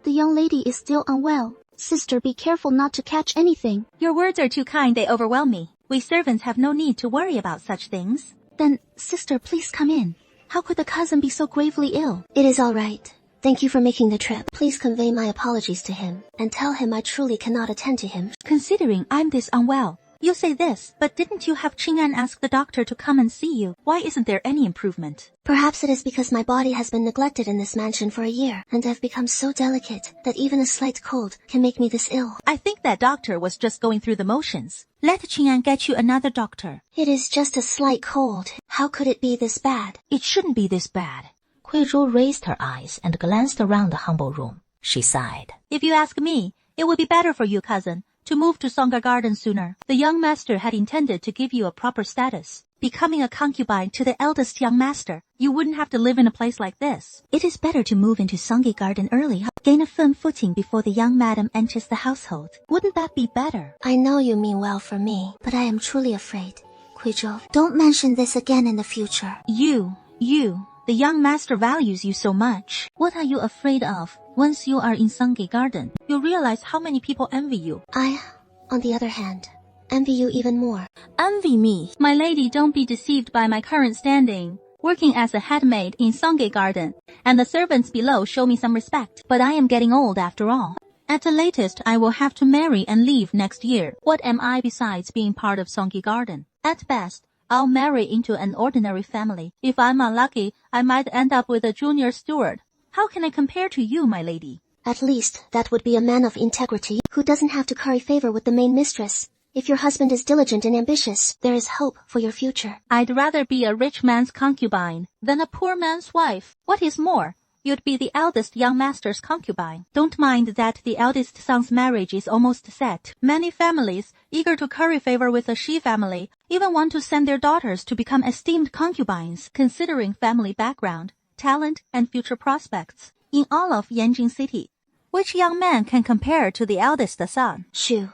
The young lady is still unwell. Sister, be careful not to catch anything. Your words are too kind, they overwhelm me. We servants have no need to worry about such things. Then, sister, please come in. How could the cousin be so gravely ill? It is all right. Thank you for making the trip. Please convey my apologies to him, and tell him I truly cannot attend to him. Considering I'm this unwell, you say this, but didn't you have Qing'an ask the doctor to come and see you? Why isn't there any improvement? Perhaps it is because my body has been neglected in this mansion for a year, and I've become so delicate that even a slight cold can make me this ill. I think that doctor was just going through the motions. Let Qing'an get you another doctor. It is just a slight cold. How could it be this bad? It shouldn't be this bad. Kuizhu raised her eyes and glanced around the humble room. She sighed. If you ask me, it would be better for you, cousin, to move to Songga Garden sooner. The young master had intended to give you a proper status. Becoming a concubine to the eldest young master, you wouldn't have to live in a place like this. It is better to move into Songyi Garden early, gain a firm footing before the young madam enters the household. Wouldn't that be better? I know you mean well for me, but I am truly afraid. Kuizhu, don't mention this again in the future. You You, the young master values you so much. What are you afraid of? Once you are in Sungei Garden, you'll realize how many people envy you. I, on the other hand, envy you even more. Envy me? My lady, don't be deceived by my current standing. Working as a headmaid in Sungei Garden, and the servants below show me some respect. But I am getting old after all. At the latest, I will have to marry and leave next year. What am I besides being part of Sungei Garden? At best, I'll marry into an ordinary family. If I'm unlucky, I might end up with a junior steward. How can I compare to you, my lady? At least, that would be a man of integrity, who doesn't have to curry favor with the main mistress. If your husband is diligent and ambitious, there is hope for your future. I'd rather be a rich man's concubine than a poor man's wife. What is more, you'd be the eldest young master's concubine. Don't mind that the eldest son's marriage is almost set. Many families, eager to curry favor with the Shi family, even want to send their daughters to become esteemed concubines, considering family background, talent, and future prospects. In all of Yanjing City, which young man can compare to the eldest son? Shu,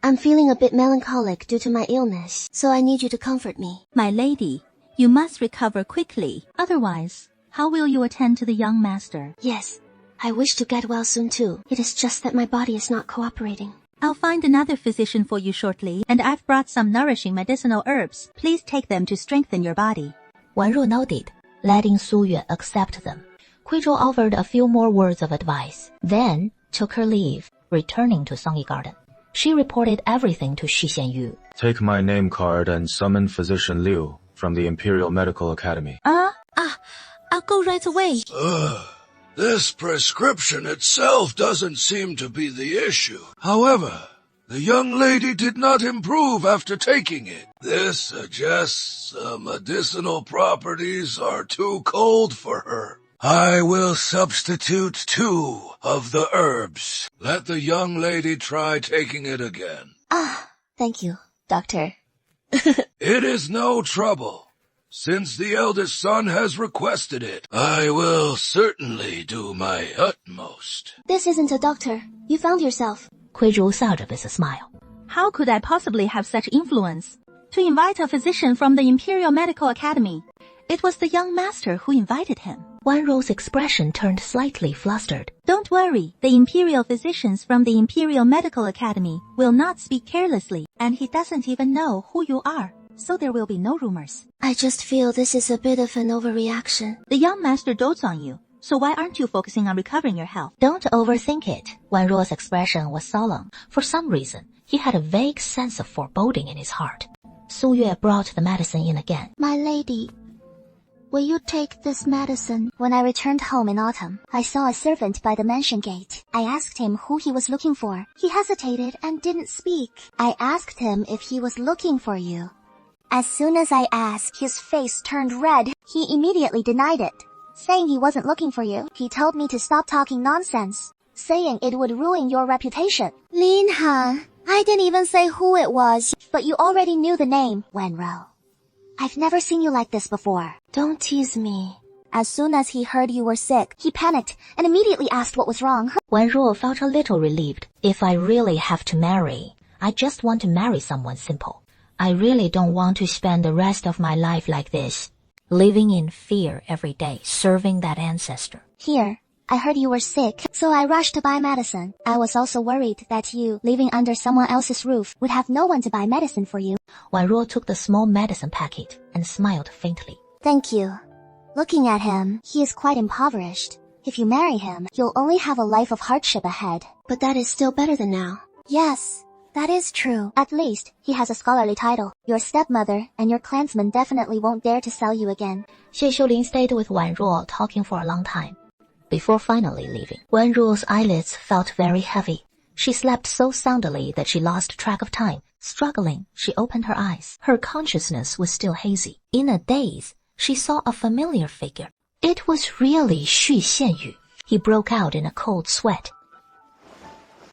I'm feeling a bit melancholic due to my illness, so I need you to comfort me. My lady, you must recover quickly. Otherwise, how will you attend to the young master? Yes, I wish to get well soon too. It is just that my body is not cooperating. I'll find another physician for you shortly, and I've brought some nourishing medicinal herbs. Please take them to strengthen your body. Wanruo nodded, letting Su Yue accept them. Kuizhou offered a few more words of advice, then took her leave, returning to Sungei Garden. She reported everything to Shi Xianyu. Take my name card and summon Physician Liu from the Imperial Medical Academy. I'll go right away. This prescription itself doesn't seem to be the issue. However, the young lady did not improve after taking it. This suggests the medicinal properties are too cold for her. I will substitute 2 of the herbs. Let the young lady try taking it again. Thank you, Doctor. It is no trouble. Since the eldest son has requested it, I will certainly do my utmost. This isn't a doctor. You found yourself. Kuizhou 笑着 with a smile. How could I possibly have such influence? To invite a physician from the Imperial Medical Academy. It was the young master who invited him. Wanruo's expression turned slightly flustered. Don't worry, the Imperial physicians from the Imperial Medical Academy will not speak carelessly, and he doesn't even know who you are, so there will be no rumors. I just feel this is a bit of an overreaction. The young master dotes on you, so why aren't you focusing on recovering your health? Don't overthink it. Wanruo's expression was solemn. For some reason, he had a vague sense of foreboding in his heart. Su Yue brought the medicine in again. My lady, will you take this medicine? When I returned home in autumn, I saw a servant by the mansion gate. I asked him who he was looking for. He hesitated and didn't speak. I asked him if he was looking for you. As soon as I asked, his face turned red. He immediately denied it, saying he wasn't looking for you. He told me to stop talking nonsense, saying it would ruin your reputation. Lin Han, I didn't even say who it was, but you already knew the name, Wanruo. I've never seen you like this before. Don't tease me. As soon as he heard you were sick, he panicked and immediately asked what was wrong. Wanruo felt a little relieved. If I really have to marry, I just want to marry someone simple. I really don't want to spend the rest of my life like this, living in fear every day, serving that ancestor. Here, I heard you were sick, so I rushed to buy medicine. I was also worried that you, living under someone else's roof, would have no one to buy medicine for you. Wanruo took the small medicine packet and smiled faintly. Thank you. Looking at him, he is quite impoverished. If you marry him, you'll only have a life of hardship ahead. But that is still better than now. Yes, that is true. At least, he has a scholarly title. Your stepmother and your clansmen definitely won't dare to sell you again. Xie Xiulin stayed with Wanruo talking for a long time. Before finally leaving, Wanruo's eyelids felt very heavy. She slept so soundly that she lost track of time. Struggling, she opened her eyes. Her consciousness was still hazy. In a daze, she saw a familiar figure. It was really Xu Xianyu. He broke out in a cold sweat.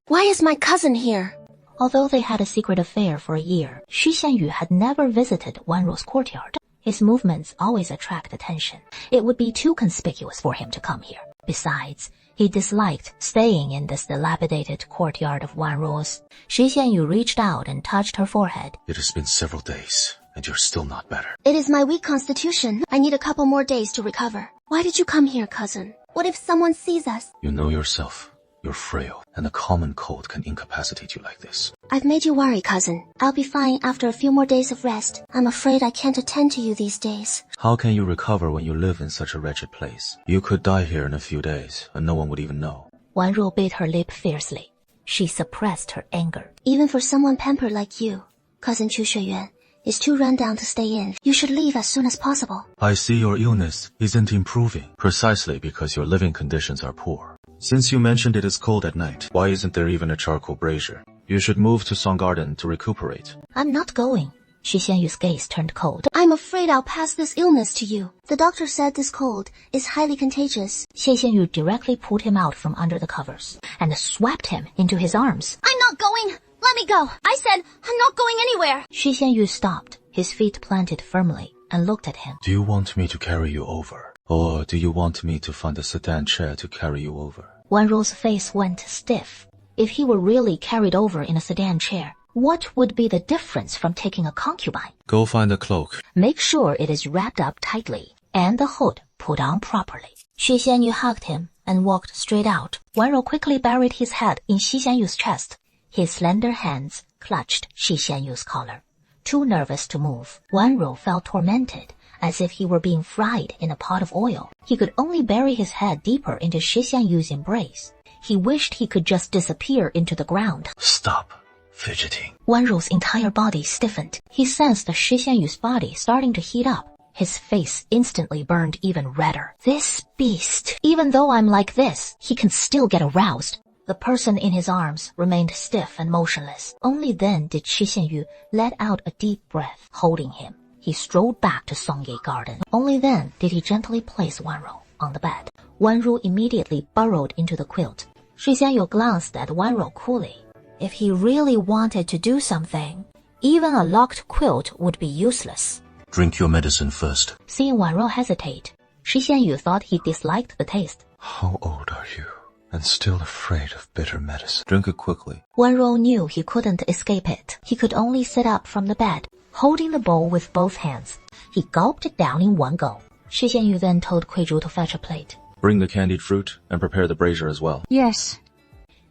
Why is my cousin here? Although they had a secret affair for a year, Xu Xianyu had never visited Wanruo's courtyard. His movements always attract attention. It would be too conspicuous for him to come here. Besides, he disliked staying in this dilapidated courtyard of Wanruo's. Xu Xianyu reached out and touched her forehead. It has been several days. and you're still not better. It is my weak constitution. I need a couple more days to recover. Why did you come here, cousin? What if someone sees us? You know yourself. You're frail, and a common cold can incapacitate you like this. I've made you worry, cousin. I'll be fine after a few more days of rest. I'm afraid I can't attend to you these days. How can you recover when you live in such a wretched place? You could die here in a few days, and no one would even know. Wanruo bit her lip fiercely. She suppressed her anger. Even for someone pampered like you, Cousin Chu Shuiyuan is too run down to stay in. You should leave as soon as possible. I see your illness isn't improving, precisely because your living conditions are poor. Since you mentioned it is cold at night, why isn't there even a charcoal brazier? You should move to Song Garden to recuperate. I'm not going. Shi Xianyu's gaze turned cold. I'm afraid I'll pass this illness to you. The doctor said this cold is highly contagious. Xie Xianyu directly pulled him out from under the covers and swept him into his arms. I'm not going. Let me go. I said I'm not going anywhere. Shi Xianyu stopped, his feet planted firmly, and looked at him. Do you want me to carry you over? Or do you want me to find a sedan chair to carry you over? Wanruo's face went stiff. If he were really carried over in a sedan chair, what would be the difference from taking a concubine? Go find a cloak. Make sure it is wrapped up tightly, and the hood put on properly. Shi Xianyu hugged him and walked straight out. Wanruo quickly buried his head in Shi Xianyu's chest. His slender hands clutched Shi Xianyu's collar. Too nervous to move, Wanruo felt tormented, as if he were being fried in a pot of oil. He could only bury his head deeper into Shi Xianyu's embrace. He wished he could just disappear into the ground. Stop fidgeting. Wanruo's entire body stiffened. He sensed Shi Xianyu's body starting to heat up. His face instantly burned even redder. This beast, even though I'm like this, he can still get aroused. The person in his arms remained stiff and motionless. Only then did Shi Xianyu let out a deep breath, holding him. He strolled back to Songye Garden. Only then did he gently place Wanruo on the bed. Wanruo immediately burrowed into the quilt. Shi Xianyu glanced at Wanruo coolly. If he really wanted to do something, even a locked quilt would be useless. Drink your medicine first. Seeing Wanruo hesitate, Shi Xianyu thought he disliked the taste. How old are you? And still afraid of bitter medicine. Drink it quickly. Wanruo knew he couldn't escape it. He could only sit up from the bed, holding the bowl with both hands. He gulped it down in one go. Shi Xianyu then told Kui Zhu to fetch a plate. Bring the candied fruit and prepare the brazier as well. Yes.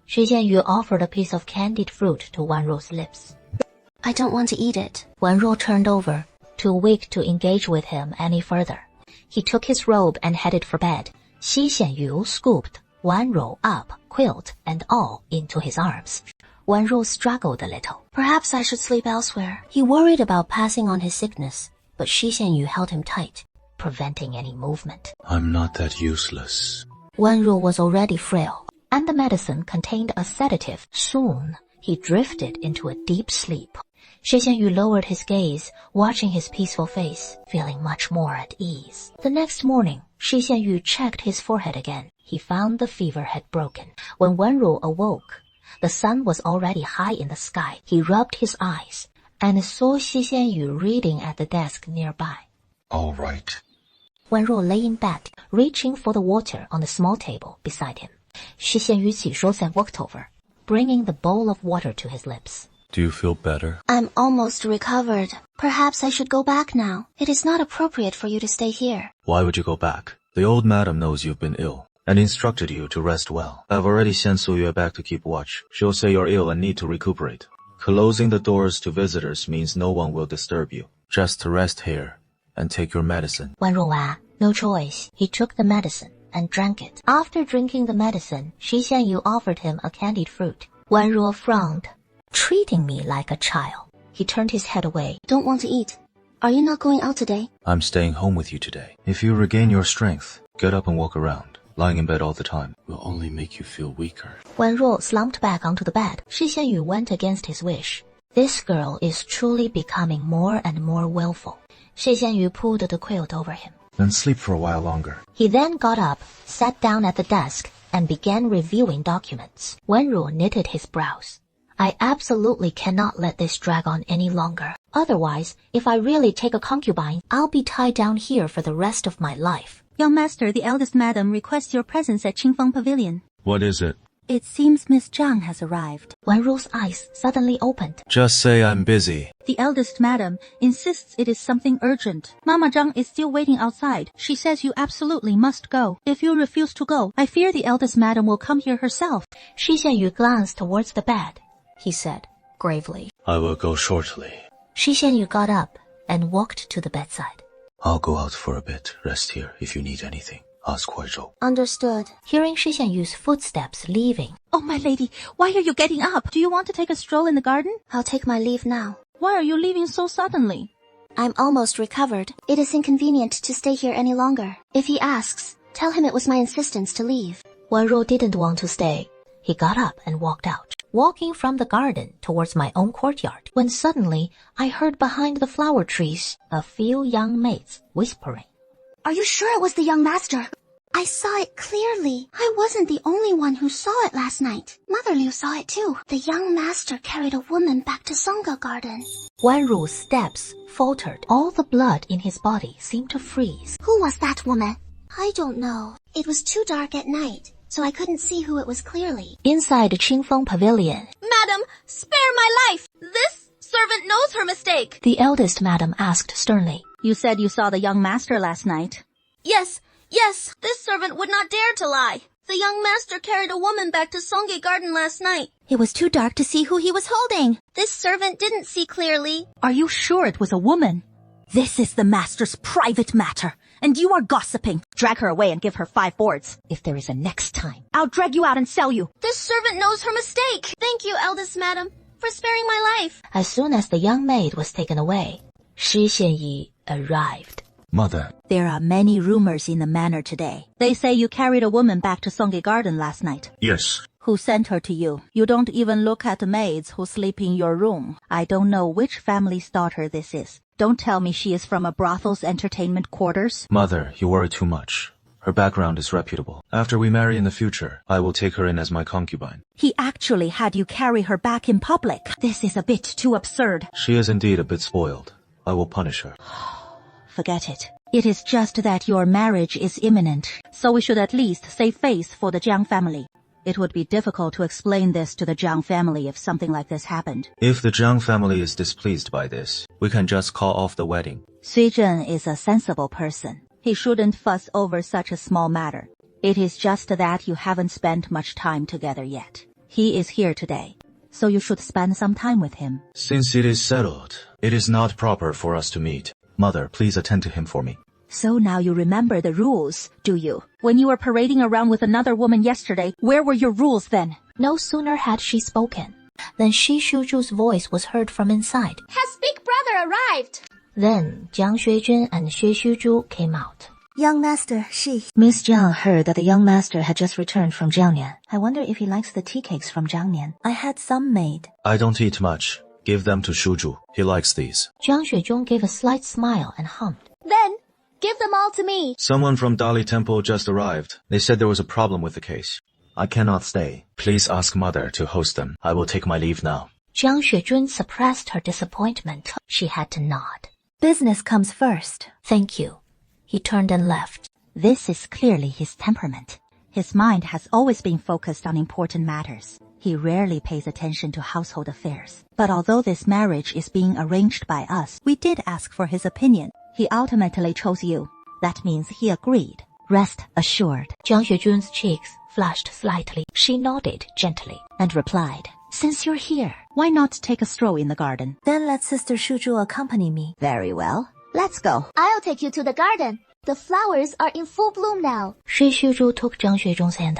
Shi Xianyu offered a piece of candied fruit to Wanruo's lips. I don't want to eat it. Wanruo turned over, too weak to engage with him any further. He took his robe and headed for bed. Shi Xianyu scooped Wanruo up, quilt and all, into his arms. Wanruo struggled a little. Perhaps I should sleep elsewhere. He worried about passing on his sickness, but Shi Xianyu held him tight, preventing any movement. I'm not that useless. Wanruo was already frail, and the medicine contained a sedative. Soon, he drifted into a deep sleep. Shi Xianyu lowered his gaze, watching his peaceful face, feeling much more at ease. The next morning, Shi Xianyu checked his forehead again. He found the fever had broken. When Wanruo awoke, the sun was already high in the sky. He rubbed his eyes and saw Shi Xianyu reading at the desk nearby. All right. Wanruo lay in bed, reaching for the water on the small table beside him. Shi Xianyu rose and walked over, bringing the bowl of water to his lips. Do you feel better? I'm almost recovered. Perhaps I should go back now. It is not appropriate for you to stay here. Why would you go back? The old madam knows you've been ill and instructed you to rest well. I've already sent Suyue back to keep watch. She'll say you're ill and need to recuperate. Closing the doors to visitors means no one will disturb you. Just rest here and take your medicine. Wanruo, no choice. He took the medicine and drank it. After drinking the medicine, Shi Xianyu offered him a candied fruit. Wanruo frowned. Treating me like a child. He turned his head away. Don't want to eat. Are you not going out today? I'm staying home with you today. If you regain your strength, get up and walk around. Lying in bed all the time will only make you feel weaker. Wanruo slumped back onto the bed. Shi Xianyu went against his wish. This girl is truly becoming more and more willful. Shi Xianyu pulled the quilt over him. Then sleep for a while longer. He then got up, sat down at the desk, and began reviewing documents. Wanruo knitted his brows. I absolutely cannot let this drag on any longer. Otherwise, if I really take a concubine, I'll be tied down here for the rest of my life. Young master, the eldest madam requests your presence at Qingfeng Pavilion. What is it? It seems Miss Zhang has arrived. Wanruo's eyes suddenly opened. Just say I'm busy. The eldest madam insists it is something urgent. Mama Zhang is still waiting outside. She says you absolutely must go. If you refuse to go, I fear the eldest madam will come here herself. Shi Xianyu glanced towards the bed. He said, gravely, I will go shortly. Shi Xianyu got up and walked to the bedside. I'll go out for a bit. Rest here if you need anything. Ask Huizhou. Understood. Hearing Shi Xianyu's footsteps leaving. Oh, my lady, why are you getting up? Do you want to take a stroll in the garden? I'll take my leave now. Why are you leaving so suddenly? I'm almost recovered. It is inconvenient to stay here any longer. If he asks, tell him it was my insistence to leave. Wanruo didn't want to stay. He got up and walked out, walking from the garden towards my own courtyard, when suddenly I heard behind the flower trees a few young maids whispering. Are you sure it was the young master? I saw it clearly. I wasn't the only one who saw it last night. Mother Liu saw it too. The young master carried a woman back to Sangha Garden. Wanruo's steps faltered. All the blood in his body seemed to freeze. Who was that woman? I don't know. It was too dark at night, so I couldn't see who it was clearly. Inside the Qingfeng Pavilion. Madam, spare my life! This servant knows her mistake. The eldest madam asked sternly. You said you saw the young master last night. Yes, this servant would not dare to lie. The young master carried a woman back to Songye Garden last night. It was too dark to see who he was holding. This servant didn't see clearly. Are you sure it was a woman? This is the master's private matter, and you are gossiping. Drag her away and give her 5 boards. If there is a next time, I'll drag you out and sell you. This servant knows her mistake. Thank you, eldest madam, for sparing my life. As soon as the young maid was taken away, Shi Xianyi arrived. Mother. There are many rumors in the manor today. They say you carried a woman back to Songye Garden last night. Yes. Who sent her to you? You don't even look at the maids who sleep in your room. I don't know which family's daughter this is. Don't tell me she is from a brothel's entertainment quarters. Mother, you worry too much. Her background is reputable. After we marry in the future, I will take her in as my concubine. He actually had you carry her back in public. This is a bit too absurd. She is indeed a bit spoiled. I will punish her. Forget it. It is just that your marriage is imminent, so we should at least save face for the Jiang family. It would be difficult to explain this to the Jiang family if something like this happened. If the Jiang family is displeased by this, we can just call off the wedding. Sui Zhen is a sensible person. He shouldn't fuss over such a small matter. It is just that you haven't spent much time together yet. He is here today, so you should spend some time with him. Since it is settled, it is not proper for us to meet. Mother, please attend to him for me. So now you remember the rules, do you? When you were parading around with another woman yesterday, where were your rules then? No sooner had she spoken than Shi Shuju's voice was heard from inside. Has big brother arrived? Then Jiang Xuejun and Xue Xuzhu came out. Young master, she. Miss Jiang heard that the young master had just returned from Jiangnian. I wonder if he likes the tea cakes from Jiangnian. I had some made. I don't eat much. Give them to Shuju. He likes these. Jiang Xuezhong gave a slight smile and hummed. Then, give them all to me. Someone from Dali Temple just arrived. They said there was a problem with the case. I cannot stay. Please ask Mother to host them. I will take my leave now. Jiang Xuejun suppressed her disappointment. She had to nod. Business comes first. Thank you. He turned and left. This is clearly his temperament. His mind has always been focused on important matters. He rarely pays attention to household affairs. But although this marriage is being arranged by us, we did ask for his opinion. He ultimately chose you. That means he agreed. Rest assured. Jiang Xuejun's cheeks flushed slightly. She nodded gently and replied, Since you're here, why not take a stroll in the garden? Then let Sister Shuju accompany me. Very well. Let's go. I'll take you to the garden. The flowers are in full bloom now. Xue Xuzhu took Jiang Xuejong's hand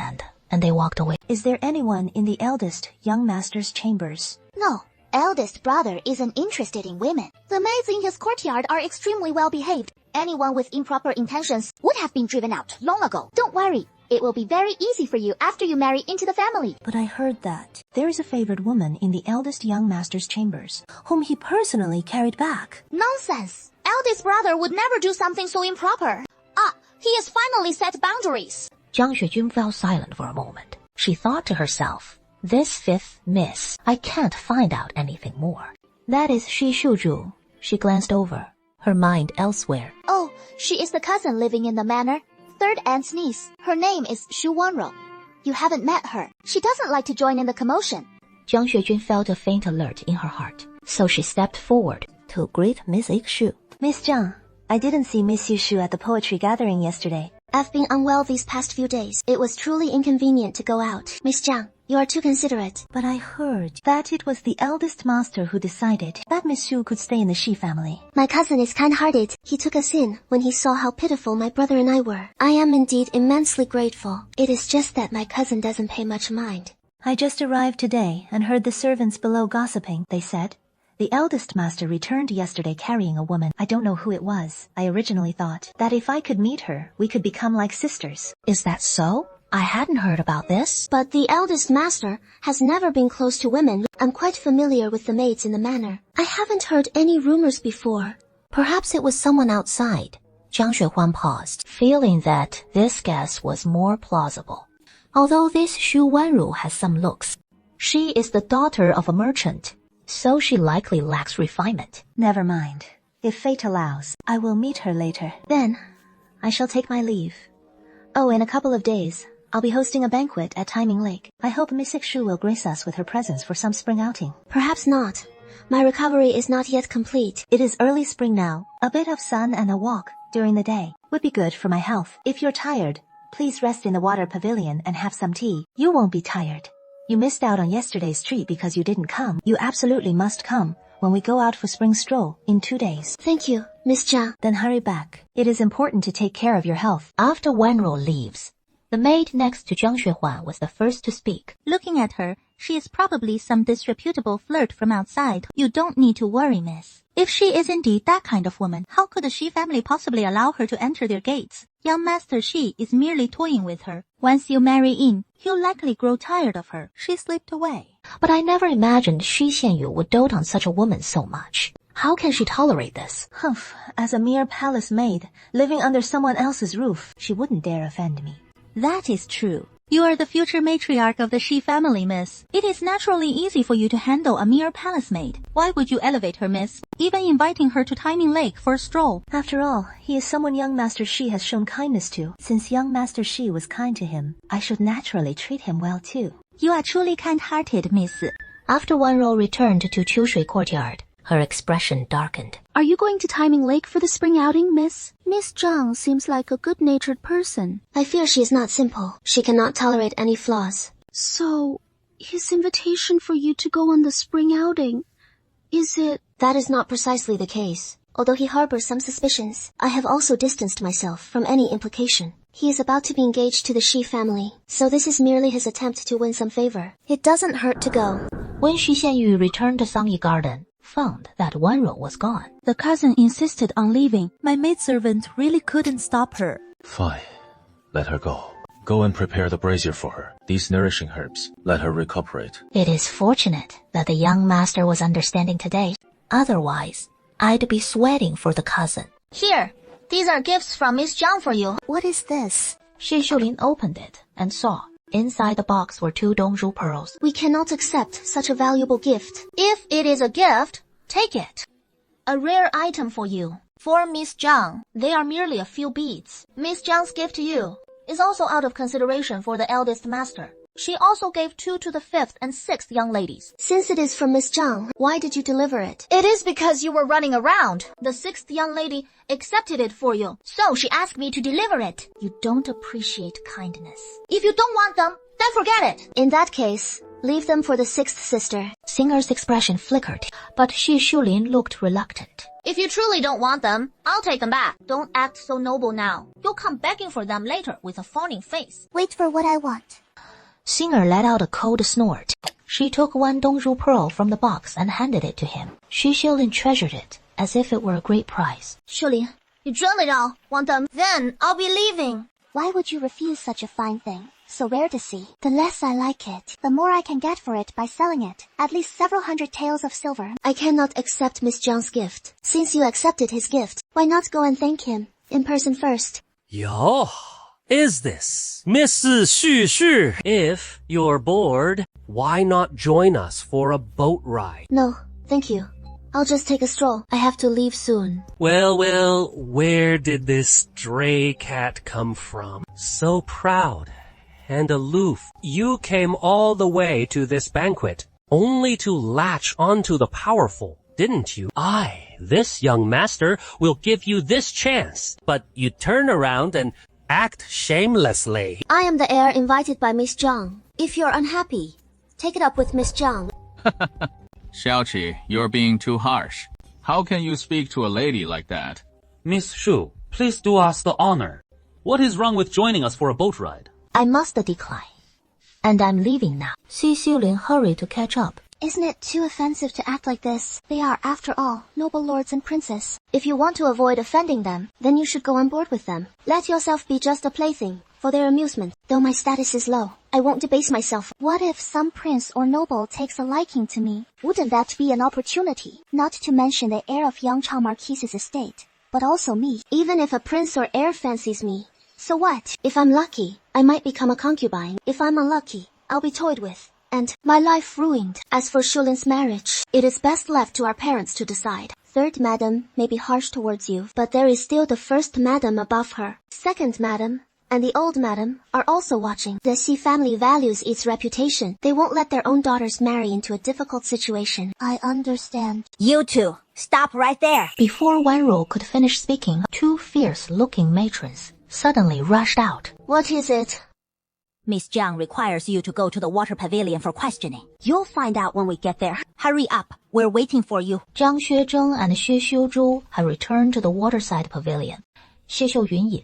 and they walked away. Is there anyone in the eldest young master's chambers? No. Eldest brother isn't interested in women. The maids in his courtyard are extremely well behaved. Anyone with improper intentions would have been driven out long ago. Don't worry. It will be very easy for you after you marry into the family. But I heard that there is a favored woman in the eldest young master's chambers, whom he personally carried back. Nonsense. Eldest brother would never do something so improper. He has finally set boundaries. Jiang Xuejun fell silent for a moment. She thought to herself, this fifth miss, I can't find out anything more. That is Shi Shuju. She glanced over, her mind elsewhere. Oh, she is the cousin living in the manor. Third aunt's niece. Her name is Wanruo. You haven't met her. She doesn't like to join in the commotion. Jiang Xuejun felt a faint alert in her heart, so she stepped forward to greet Miss Xu. Miss Zhang, I didn't see Miss Xu at the poetry gathering yesterday. I've been unwell these past few days. It was truly inconvenient to go out. Miss Zhang, you are too considerate. But I heard that it was the eldest master who decided that Miss Xu could stay in the Shi family. My cousin is kind-hearted. He took us in when he saw how pitiful my brother and I were. I am indeed immensely grateful. It is just that my cousin doesn't pay much mind. I just arrived today and heard the servants below gossiping. They said, the eldest master returned yesterday carrying a woman. I don't know who it was. I originally thought that if I could meet her, we could become like sisters. Is that so? I hadn't heard about this. But the eldest master has never been close to women. I'm quite familiar with the maids in the manor. I haven't heard any rumors before. Perhaps it was someone outside. Jiang Xuehuan paused, feeling that this guess was more plausible. Although this Xu Wanruo has some looks, she is the daughter of a merchant, so she likely lacks refinement. Never mind. If fate allows, I will meet her later. Then, I shall take my leave. Oh, in a couple of days, I'll be hosting a banquet at Timing Lake. I hope Miss Xu will grace us with her presence for some spring outing. Perhaps not. My recovery is not yet complete. It is early spring now. A bit of sun and a walk during the day would be good for my health. If you're tired, please rest in the water pavilion and have some tea. You won't be tired. You missed out on yesterday's treat because you didn't come. You absolutely must come when we go out for spring stroll in 2 days. Thank you, Miss Zhang. Then hurry back. It is important to take care of your health. After Wanruo leaves, the maid next to Jiang Xuehuan was the first to speak. Looking at her, she is probably some disreputable flirt from outside. You don't need to worry, miss. If she is indeed that kind of woman, how could the Shi family possibly allow her to enter their gates? Young Master Shi is merely toying with her. Once you marry in, he'll likely grow tired of her. She slipped away. But I never imagined Shi Xianyu would dote on such a woman so much. How can she tolerate this? Humph, as a mere palace maid, living under someone else's roof, she wouldn't dare offend me. That is true. You are the future matriarch of the Shi family, miss. It is naturally easy for you to handle a mere palace maid. Why would you elevate her, miss? Even inviting her to Timing Lake for a stroll. After all, he is someone young Master Shi has shown kindness to. Since young Master Shi was kind to him, I should naturally treat him well too. You are truly kind-hearted, miss. After Wanruo returned to Qiushui Courtyard, her expression darkened. Are you going to Timing Lake for the spring outing, miss? Miss Zhang seems like a good-natured person. I fear she is not simple. She cannot tolerate any flaws. So, his invitation for you to go on the spring outing, is it... That is not precisely the case. Although he harbors some suspicions, I have also distanced myself from any implication. He is about to be engaged to the Shi family, so this is merely his attempt to win some favor. It doesn't hurt to go. When Xu Xianyu returned to Sangyi Garden, found that Wanruo was gone. The cousin insisted on leaving. My maidservant really couldn't stop her. Fine. Let her go. Go and prepare the brazier for her. These nourishing herbs. Let her recuperate. It is fortunate that the young master was understanding today. Otherwise, I'd be sweating for the cousin. Here, these are gifts from Miss Zhang for you. What is this? Shi Shulin opened it and saw. Inside the box were 2 Dongzhu pearls. We cannot accept such a valuable gift. If it is a gift, take it. A rare item for you. For Miss Zhang, they are merely a few beads. Miss Zhang's gift to you is also out of consideration for the eldest master. She also gave 2 to the 5th and 6th young ladies. Since it is from Miss Zhang, why did you deliver it? It is because you were running around. The 6th young lady accepted it for you, so she asked me to deliver it. You don't appreciate kindness. If you don't want them, then forget it. In that case, leave them for the 6th sister. Singer's expression flickered, but Shi Shulin looked reluctant. If you truly don't want them, I'll take them back. Don't act so noble now. You'll come begging for them later with a fawning face. Wait for what I want. Singer let out a cold snort. She took 1 Dongzhu pearl from the box and handed it to him. Xu Xiulin treasured it as if it were a great prize. Shulin, you really don't want them? Then I'll be leaving. Why would you refuse such a fine thing? So rare to see. The less I like it, the more I can get for it by selling it. At least several hundred taels of silver. I cannot accept Miss Zhang's gift. Since you accepted his gift, why not go and thank him in person first? Yo, is this Miss Xu Xu? If you're bored, why not join us for a boat ride? No, thank you. I'll just take a stroll. I have to leave soon. Well, where did this stray cat come from? So proud and aloof. You came all the way to this banquet, only to latch onto the powerful, didn't you? This young master, will give you this chance, but you turn around and act shamelessly. I am the heir invited by Miss Zhang. If you're unhappy, take it up with Miss Zhang. Xiaoqi, you're being too harsh. How can you speak to a lady like that? Miss Shu, please do us the honor. What is wrong with joining us for a boat ride? I must decline. And I'm leaving now. Xi Xiulin hurried to catch up. Isn't it too offensive to act like this? They are, after all, noble lords and princes. If you want to avoid offending them, then you should go on board with them. Let yourself be just a plaything, for their amusement. Though my status is low, I won't debase myself. What if some prince or noble takes a liking to me? Wouldn't that be an opportunity? Not to mention the heir of Yangchao Marquise's estate, but also me. Even if a prince or heir fancies me, so what? If I'm lucky, I might become a concubine. If I'm unlucky, I'll be toyed with, and my life ruined. As for Shulin's marriage, it is best left to our parents to decide. Third madam may be harsh towards you, but there is still the first madam above her. Second madam and the old madam are also watching. The Xi family values its reputation. They won't let their own daughters marry into a difficult situation. I understand. You two, stop right there. Before Wanruo could finish speaking, two fierce-looking matrons suddenly rushed out. What is it? Miss Zhang requires you to go to the water pavilion for questioning. You'll find out when we get there. Hurry up. We're waiting for you. Zhang Xuezheng and Xue Xiuzhu had returned to the waterside pavilion. Xie Xiuyun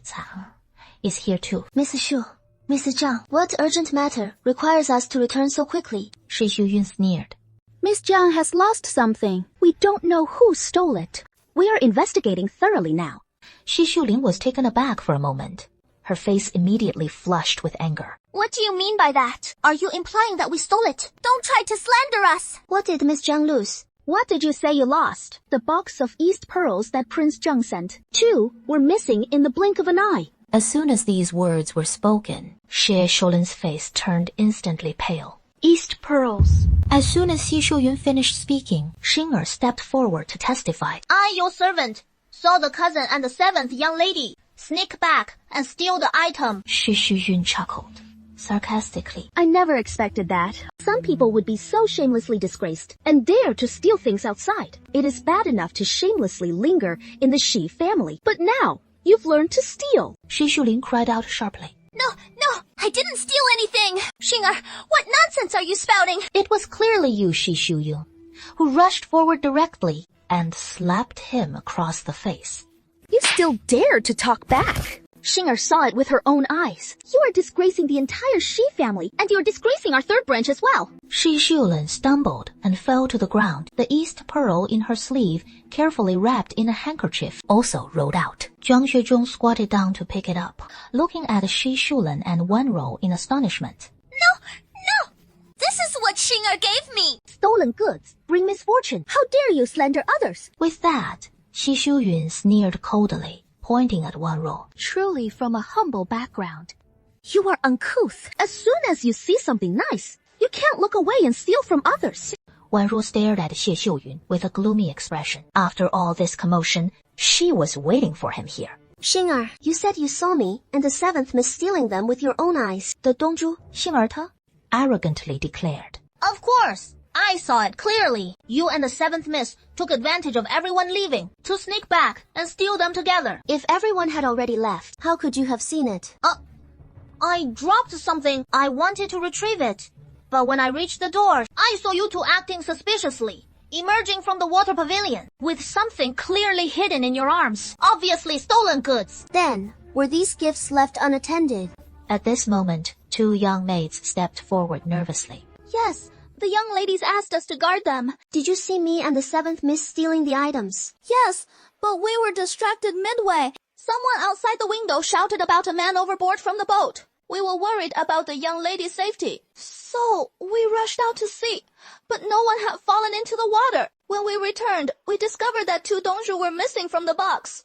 is here too. Mrs. Shu, Mrs. Zhang, what urgent matter requires us to return so quickly? Xie Xiuyun sneered. Miss Zhang has lost something. We don't know who stole it. We are investigating thoroughly now. Xi Xiulin was taken aback for a moment. Her face immediately flushed with anger. What do you mean by that? Are you implying that we stole it? Don't try to slander us! What did Miss Zhang lose? What did you say you lost? The box of East pearls that Prince Zheng sent. 2 were missing in the blink of an eye. As soon as these words were spoken, Xie Xiulin's face turned instantly pale. East pearls. As soon as Xi Xiuyun finished speaking, Xing'er stepped forward to testify. I, your servant, saw the cousin and the 7th young lady sneak back and steal the item. Xi Xiuyun chuckled sarcastically. I never expected that. Some people would be so shamelessly disgraced and dare to steal things outside. It is bad enough to shamelessly linger in the Xi family, but now you've learned to steal. Xi Xiulin cried out sharply. No, I didn't steal anything. Xing'er, what nonsense are you spouting? It was clearly you, Xi Xiuyun, who rushed forward directly and slapped him across the face. You still dare to talk back. Xing'er saw it with her own eyes. You are disgracing the entire Xi family, and you are disgracing our 3rd branch as well. Xi Xiulin stumbled and fell to the ground. The East pearl in her sleeve, carefully wrapped in a handkerchief, also rolled out. Zhang Xuezhong squatted down to pick it up, looking at Xi Xiulin and Wanruo in astonishment. No! This is what Xing'er gave me! Stolen goods bring misfortune. How dare you slander others? With that, Xi Xiuyun sneered coldly, pointing at Wanruo. Truly from a humble background. You are uncouth. As soon as you see something nice, you can't look away and steal from others. Wanruo stared at Xie Xiuyun with a gloomy expression. After all this commotion, she was waiting for him here. Xing'er, you said you saw me and the 7th miss stealing them with your own eyes. The Dongzhu, Xing'er arrogantly declared. Of course! I saw it clearly. You and the 7th miss took advantage of everyone leaving to sneak back and steal them together. If everyone had already left, how could you have seen it? I dropped something. I wanted to retrieve it. But when I reached the door, I saw you two acting suspiciously, emerging from the water pavilion with something clearly hidden in your arms. Obviously stolen goods. Then, were these gifts left unattended? At this moment, 2 young maids stepped forward nervously. Yes. The young ladies asked us to guard them. Did you see me and the 7th miss stealing the items? Yes, but we were distracted midway. Someone outside the window shouted about a man overboard from the boat. We were worried about the young lady's safety. So we rushed out to see, but no one had fallen into the water. When we returned, we discovered that 2 Dongzhu were missing from the box.